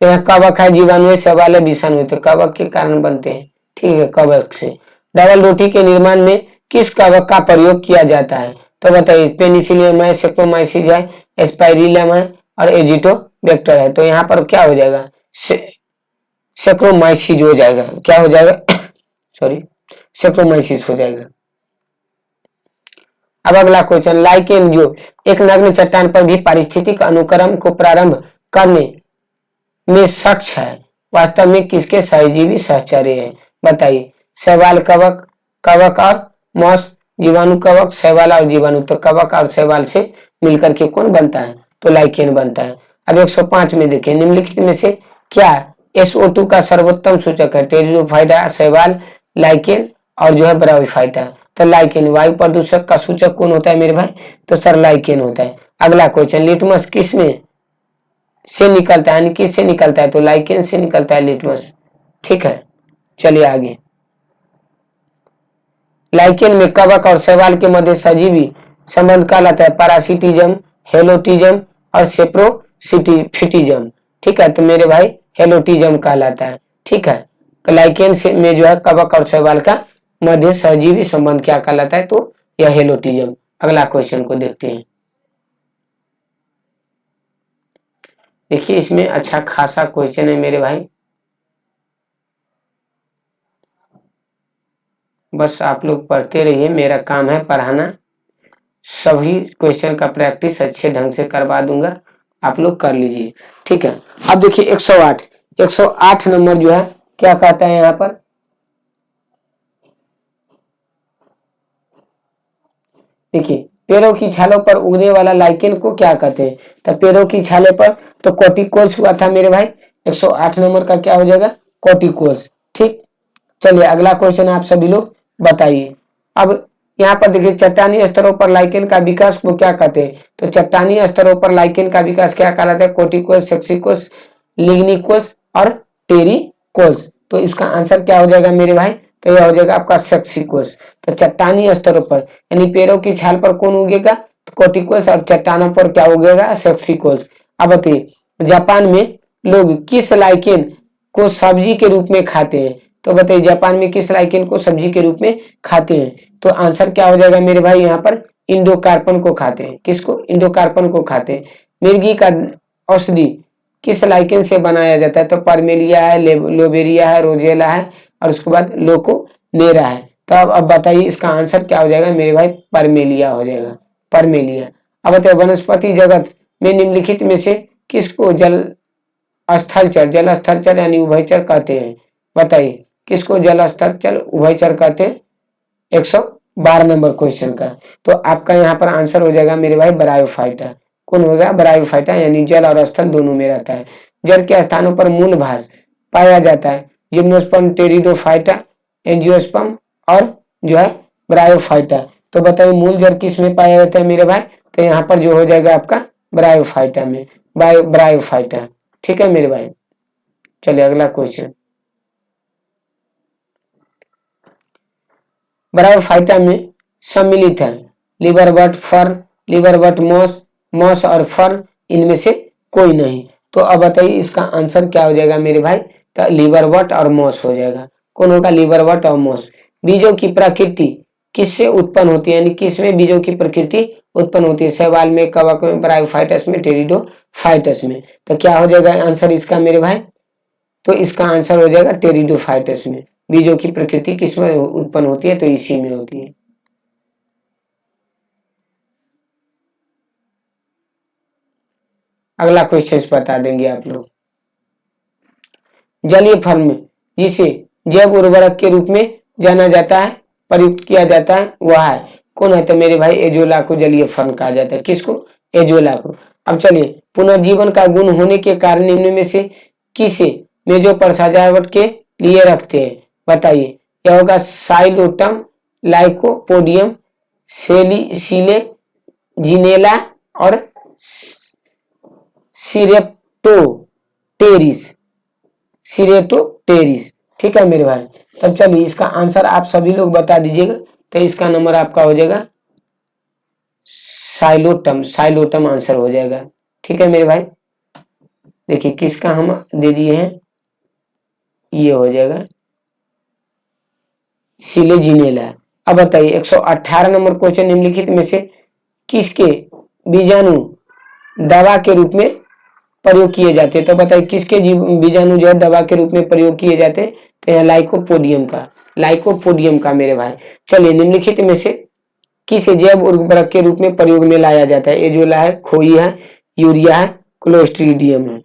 तो यहाँ कवक है, जीवाणु है, शैवाल है, विषाणु है। तो कवक के कारण बनते हैं, ठीक है, कवक से। डबल रोटी के निर्माण में किस कवक का प्रयोग किया जाता है। तो बताइए पेनिसिलियम है, सेक्टोमाइसिस है, एस्पाइरिलम है और एजिटोबैक्टर है। तो यहाँ पर क्या हो जाएगा, सेक्टोमाइसिस हो जाएगा। क्या हो जाएगा सॉरी, सेक्टोमाइसिस हो जाएगा। अब अगला क्वेश्चन लाइकेन जो एक नग्न चट्टान पर भी पारिस्थितिक अनुक्रम को प्रारंभ करने में सक्षम है, वास्तव में किसके सहजीवी सहचर्य है। बताइए शैवाल कवक, कवक और मॉस, जीवाणु कवक, शैवाल और जीवाणु। तो कवक और शैवाल से मिलकर के कौन बनता है, तो लाइकेन बनता है। अब 105 में देखिए निम्नलिखित में से क्या SO2 का सर्वोत्तम सूचक है। टेरिडोफाइटा, शैवाल, लाइकेन और जो है ब्रायोफाइटा। तो लाइकेन। वायु प्रदूषक का सूचक कौन होता है मेरे भाई, तो सर लाइकेन होता है। अगला क्वेश्चन लिटमस किस में से निकलता है, यानी किससे निकलता है, तो लाइकेन से निकलता है लिटमस, ठीक है। चलिए आगे। लाइकेन में कवक और शैवाल के मध्य सजीवी संबंध कहलाता है पैरासिटिज्म, हेलोटिज्म और सेप्रोफिटिज्म, ठीक है। तो मेरे भाई हेलोटिज्म कहलाता है, ठीक है। लाइकेन से में जो है कवक और शैवाल का मध्य सजीवी संबंध क्या कहलाता है, तो यह हेलोटिज्म। अगला क्वेश्चन को देखते हैं। देखिए इसमें अच्छा खासा क्वेश्चन है मेरे भाई, बस आप लोग पढ़ते रहिए, मेरा काम है पढ़ाना। सभी क्वेश्चन का प्रैक्टिस अच्छे ढंग से करवा दूंगा, आप लोग कर लीजिए, ठीक है। अब देखिए 108 नंबर जो है क्या कहता है यहाँ पर। देखिए पेड़ों की छालों पर उगने वाला लाइकेन को क्या कहते हैं। तो पेड़ों की छाले पर तो कॉर्टिकोल्स हुआ था मेरे भाई। 108 नंबर का क्या हो जाएगा, कॉर्टिकोल्स, ठीक। चलिए अगला क्वेश्चन आप सभी लोग बताइए। अब यहाँ पर देखिए चट्टानी स्तरों पर लाइकेन का विकास को क्या कहते हैं। तो चट्टानी स्तरों पर लाइकेन का विकास क्या कहलाता है, कॉर्टिकोल्स, सेक्सिकोल्स, लिग्निकोल्स और टेरिकोल्स। तो इसका आंसर क्या हो जाएगा मेरे भाई, तो यह हो जाएगा आपका सेक्सिकोल्स। तो चट्टानी स्तरों पर यानी पेड़ों की छाल पर कौन उगेगा, तो कॉर्टिकोल्स, और चट्टानों पर क्या उगेगा, सेक्सिकोल्स। अब बताइए जापान में लोग किस लाइकेन को सब्जी के रूप में खाते हैं। तो बताइए जापान में किस लाइकेन को सब्जी के रूप में खाते हैं। तो आंसर क्या हो जाएगा मेरे भाई, यहाँ पर इंडोकार्पन को खाते हैं। किसको, इंडोकार्पन को खाते हैं। मिर्गी का औषधि किस लाइकेन से बनाया जाता है। तो परमेलिया है, लोबेरिया है, रोजेला है और उसके बाद लोकोनेरा है। तो अब बताइए इसका आंसर क्या हो जाएगा मेरे भाई, परमेलिया हो जाएगा, परमेलिया। अब बताइए वनस्पति जगत में निम्नलिखित में से किसको जल स्थलचर यानी उभयचर कहते हैं। बताइए किसको जल स्थलचर उभयचर कहते हैं। 112 नंबर क्वेश्चन का। तो आपका यहाँ पर आंसर हो जाएगा मेरे भाई ब्रायोफाइटा। कौन होगा, ब्रायोफाइटा, यानी जल और स्थल दोनों में रहता है। जल के स्थानों पर मूल भास पाया जाता है जिम्नोस्पर्म, टेरिडोफाइटा, एंजियोस्पर्म और जो है ब्रायोफाइटा। तो बताइए मूल जल किस में पाया जाता है मेरे भाई, तो यहाँ पर जो हो जाएगा आपका ब्रायोफाइटा में, ब्रायोफाइटा, ठीक है मेरे भाई। चलिए अगला क्वेश्चन। ब्रायोफाइटा में सम्मिलित है liverwort, fern, liverwort, moss, moss और फर्न, इनमें से कोई नहीं। तो अब बताइए इसका आंसर क्या हो जाएगा मेरे भाई, तो लिवरवर्ट और मॉस हो जाएगा। कौन होगा, लिवरवर्ट और मॉस। बीजों की प्रकृति किससे उत्पन्न होती है, यानी किसमें बीजों की प्रकृति उत्पन्न होती है। शैवाल में, कवक में, ब्रायोफाइटस में, टेरिडोफाइटस में। तो क्या हो जाएगा आंसर इसका मेरे भाई, तो इसका आंसर हो जाएगा टेरिडोफाइटस में। बीजों की प्रकृति किसमें उत्पन्न होती है, तो इसी में होती है। अगला क्वेश्चन बता देंगे आप लोग। जलीय फर्म जिसे जैव उर्वरक के रूप में जाना जाता है, प्रयुक्त किया जाता है, वह है कौन है, तो मेरे भाई एजोला को जलीय फर्म कहा जाता है। किसको, एजोला को। अब चलिए, पुनर्जीवन का गुण होने के कारण निम्न में से किसे मेजों पर सजावट के लिए रखते हैं, बताइए। यह होगा साइलोटम, लाइकोपोडियम, सीले, जिनेला और सिरेप्टोटेरिस। सिरेटोटेरिस, ठीक है मेरे भाई। तब चलिए इसका आंसर आप सभी लोग बता दीजिएगा। तो इसका नंबर आपका हो जाएगा साइलोटम, साइलोटम आंसर हो जाएगा, ठीक है मेरे भाई। देखिए किसका हम दे दिए हैं, ये हो जाएगा सिलेजिनेला। अब बताइए 118 नंबर क्वेश्चन, निम्नलिखित में से किसके बीजाणु दवा के रूप में प्रयोग किए जाते हैं। तो बताइए किसके बीजाणु जो है दवा के रूप में प्रयोग किए जाते हैं। तो यह लाइकोपोडियम का, लाइकोपोडियम का मेरे भाई। चलिए, निम्नलिखित में से किस जैव उर्वरक के रूप में प्रयोग में लाया जाता है। एजोला है, खोई है, यूरिया है, क्लोस्ट्रीडियम है।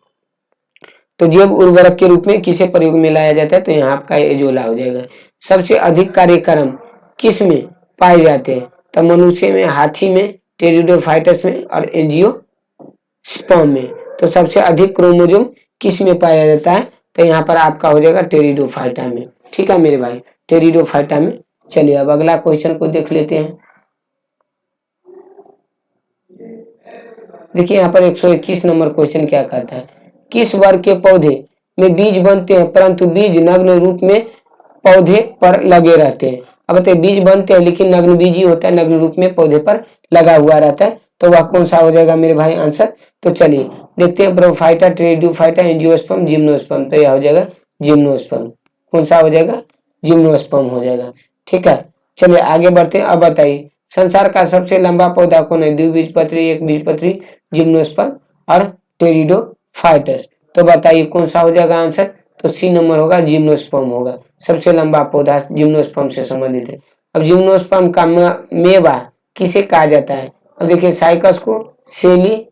तो जैव उर्वरक के रूप में किसे प्रयोग में लाया जाता है, तो यहाँ आपका एजोला हो जाएगा। सबसे अधिक कार्यक्रम किस में पाए जाते हैं। तो मनुष्य में, हाथी में, टेरिडोफाइटस में और एंजियोस्पर्म में। तो सबसे अधिक क्रोमोजोम किस में पाया जाता है, तो यहाँ पर आपका हो जाएगा टेरिडोफाइटा में, ठीक है मेरे भाई, टेरिडोफाइटा में। चलिए अब अगला क्वेश्चन को देख लेते हैं। देखिए यहाँ पर 121 नंबर क्वेश्चन क्या कहता है, किस वर्ग के पौधे में बीज बनते हैं परंतु बीज नग्न रूप में पौधे पर लगे रहते हैं। अब बताइए बीज बनते हैं लेकिन नग्न बीज ही होता है, नग्न रूप में पौधे पर लगा हुआ रहता है। तो वह कौन सा हो जाएगा मेरे भाई आंसर। तो चलिए देखते हैं, ब्रोफाइटा, टेरिडोफाइटा, एंजियोस्पर्म, जिम्नोस्पर्म। तो यह हो जाएगा जिम्नोस्पर्म। कौन सा हो जाएगा, जिम्नोस्पर्म हो जाएगा, ठीक है। चलिए आगे बढ़ते हैं। अब बताइए संसार का सबसे लंबा पौधा कौन है। द्विबीजपत्री, एक बीजपत्री, जिम्नोस्पर्म और टेरिडोफाइटस। तो बताइए कौन सा हो जाएगा आंसर। तो सी नंबर होगा, जिम्नोस्पर्म होगा। सबसे लंबा पौधा जिम्नोस्पर्म से संबंधित है। अब जिम्नोस्पर्म का मेवा किसे कहा जाता है। अब देखिए साइकस को, सेली,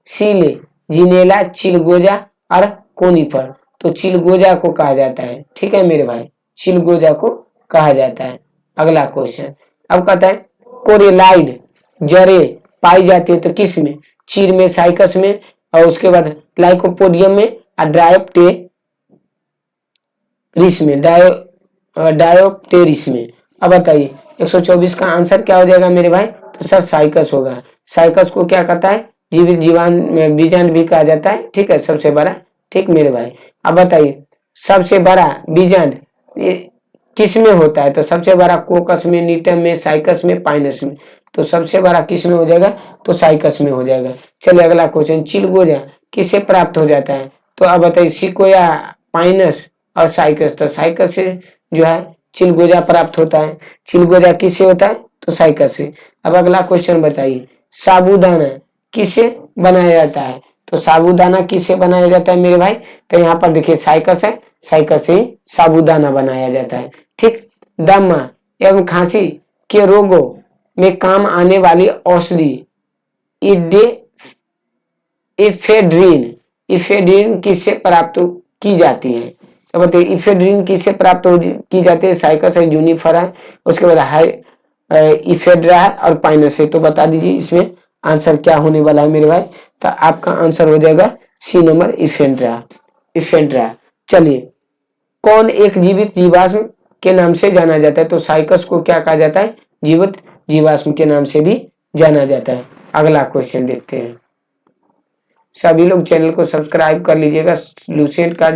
सीले, जिनेला, चिलगोजा और कोनिफर। तो चिलगोजा को कहा जाता है, ठीक है मेरे भाई, चिलगोजा को कहा जाता है। अगला क्वेश्चन अब कहता है कोरेलाइड जड़ें पाई जाती है तो किस में, चीर में, साइकस में और उसके बाद लाइकोपोडियम में और डायोप्टेरिस में, डायोप्टेरिस में। अब बताइए 124 का आंसर क्या हो जाएगा मेरे भाई। तो सर साइकस होगा। साइकस को क्या कहता है, जीवित जीवान बीजांड भी कहा जाता है, ठीक है, सबसे बड़ा, ठीक मेरे भाई। अब बताइए सबसे बड़ा बीजांड किस में होता है। तो सबसे बड़ा कोकस में, नीटम में, साइकस में, पाइनस में। तो सबसे बड़ा किस में हो जाएगा, तो साइकस में हो जाएगा। चलिए अगला क्वेश्चन, चिलगोजा किससे प्राप्त हो जाता है। तो अब बताइए सिकोया, पाइनस और साइकस। तो साइकस से जो है चिलगोजा प्राप्त होता है। चिलगोजा किससे होता है, तो साइकस से। अब अगला क्वेश्चन बताइए साबूदाना किससे बनाया जाता है। तो साबूदाना किससे बनाया जाता है मेरे भाई। तो यहाँ पर देखिए साइकस है, साइकस से साबूदाना बनाया जाता है, ठीक। दमा एवं खांसी के रोगों में काम आने वाली औषधि इफेड्रीन, इफेड्रीन किससे प्राप्त की जाती है। तो बताइए इफेड्रीन किससे प्राप्त की जाती है। साइकस है, जूनिफर है, उसके बाद हाई इफेड्रा है और पाइनस है। तो बता दीजिए इसमें आंसर क्या होने वाला है मेरे भाई। तो आपका आंसर हो जाएगा सी नंबर, इफेड्रा, इफेड्रा। चलिए कौन एक जीवित जीवाश्म के नाम से जाना जाता है। तो साइकस को क्या कहा जाता है, जीवित जीवाश्म के नाम से भी जाना जाता है। अगला क्वेश्चन देखते हैं। सभी लोग चैनल को सब्सक्राइब कर लीजिएगा। लूसेंट का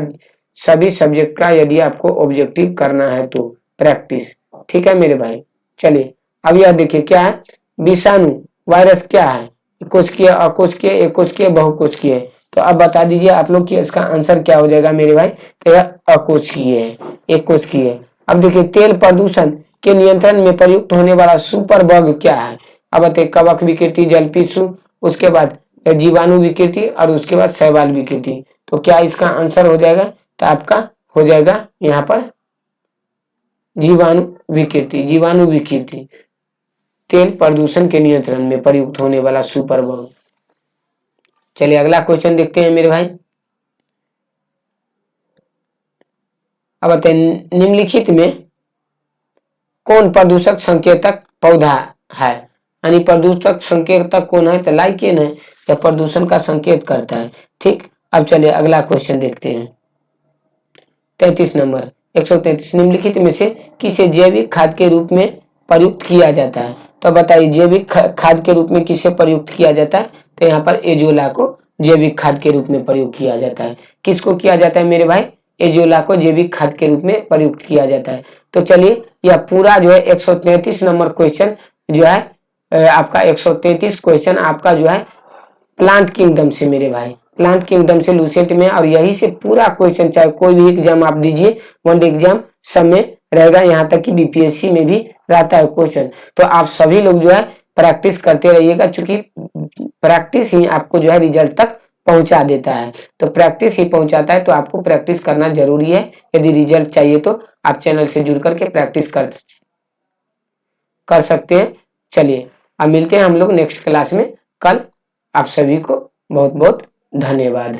सभी सब्जेक्ट का यदि आपको ऑब्जेक्टिव करना है तो प्रैक्टिस, ठीक है मेरे भाई। चलिए अब यह देखिए क्या है, विषाणु वायरस क्या है, कोशिकीय, अकोशिकीय, एकोशिकीय, बहुकोशिकीय। तो अब बता दीजिए आप लोग कि इसका आंसर क्या हो जाएगा मेरे भाई। तो यह अकोशिकीय है, एकोशिकीय है। अब देखिए तेल प्रदूषण के नियंत्रण में प्रयुक्त होने वाला सुपर बग क्या है। अब बताइए कवक विकृति, जलपिस्सू, उसके बाद जीवाणु विकृति और उसके बाद शैवाल विकृति। तो क्या इसका आंसर हो जाएगा। तो आपका हो जाएगा यहाँ पर जीवाणु विकृति, जीवाणु विकृति, तेल प्रदूषण के नियंत्रण में प्रयुक्त होने वाला सुपर बग। चलिए अगला क्वेश्चन देखते हैं मेरे भाई। अब बताइए निम्नलिखित में कौन प्रदूषक संकेतक पौधा है, यानी प्रदूषक संकेतक कौन है। तो लाइकेन है। या प्रदूषण का संकेत करता है। ठीक, अब चलिए अगला क्वेश्चन देखते हैं। 33 नंबर, 133, निम्नलिखित में से किसे जैविक खाद के रूप में प्रयुक्त किया जाता है? तो बताइए जैविक खाद के रूप में किसे प्रयुक्त किया जाता है? तो यहाँ पर एजोला को जैविक खाद के रूप में प्रयुक्त किया जाता है। किसको किया जाता है मेरे भाई? एजोला को जैविक खाद के रूप में प्रयुक्त किया जाता है। तो चलिए यह पूरा जो है 133 नंबर क्वेश्चन जो है आपका 133 क्वेश्चन आपका जो है प्लांट किंगडम से मेरे भाई, प्लांट किंगडम से लूसेंट में, और यही से पूरा क्वेश्चन चाहे कोई भी एग्जाम आप दीजिए, वन एग्जाम सब में रहेगा, यहाँ तक कि बीपीएससी में भी रहता है क्वेश्चन। तो आप सभी लोग जो है प्रैक्टिस करते रहिएगा, क्योंकि प्रैक्टिस ही आपको जो है रिजल्ट तक पहुंचा देता है। तो प्रैक्टिस ही पहुंचाता है, तो आपको प्रैक्टिस करना जरूरी है। यदि रिजल्ट चाहिए तो आप चैनल से जुड़ करके प्रैक्टिस कर सकते हैं। चलिए अब मिलते हैं हम लोग नेक्स्ट क्लास में कल। आप सभी को बहुत बहुत धन्यवाद।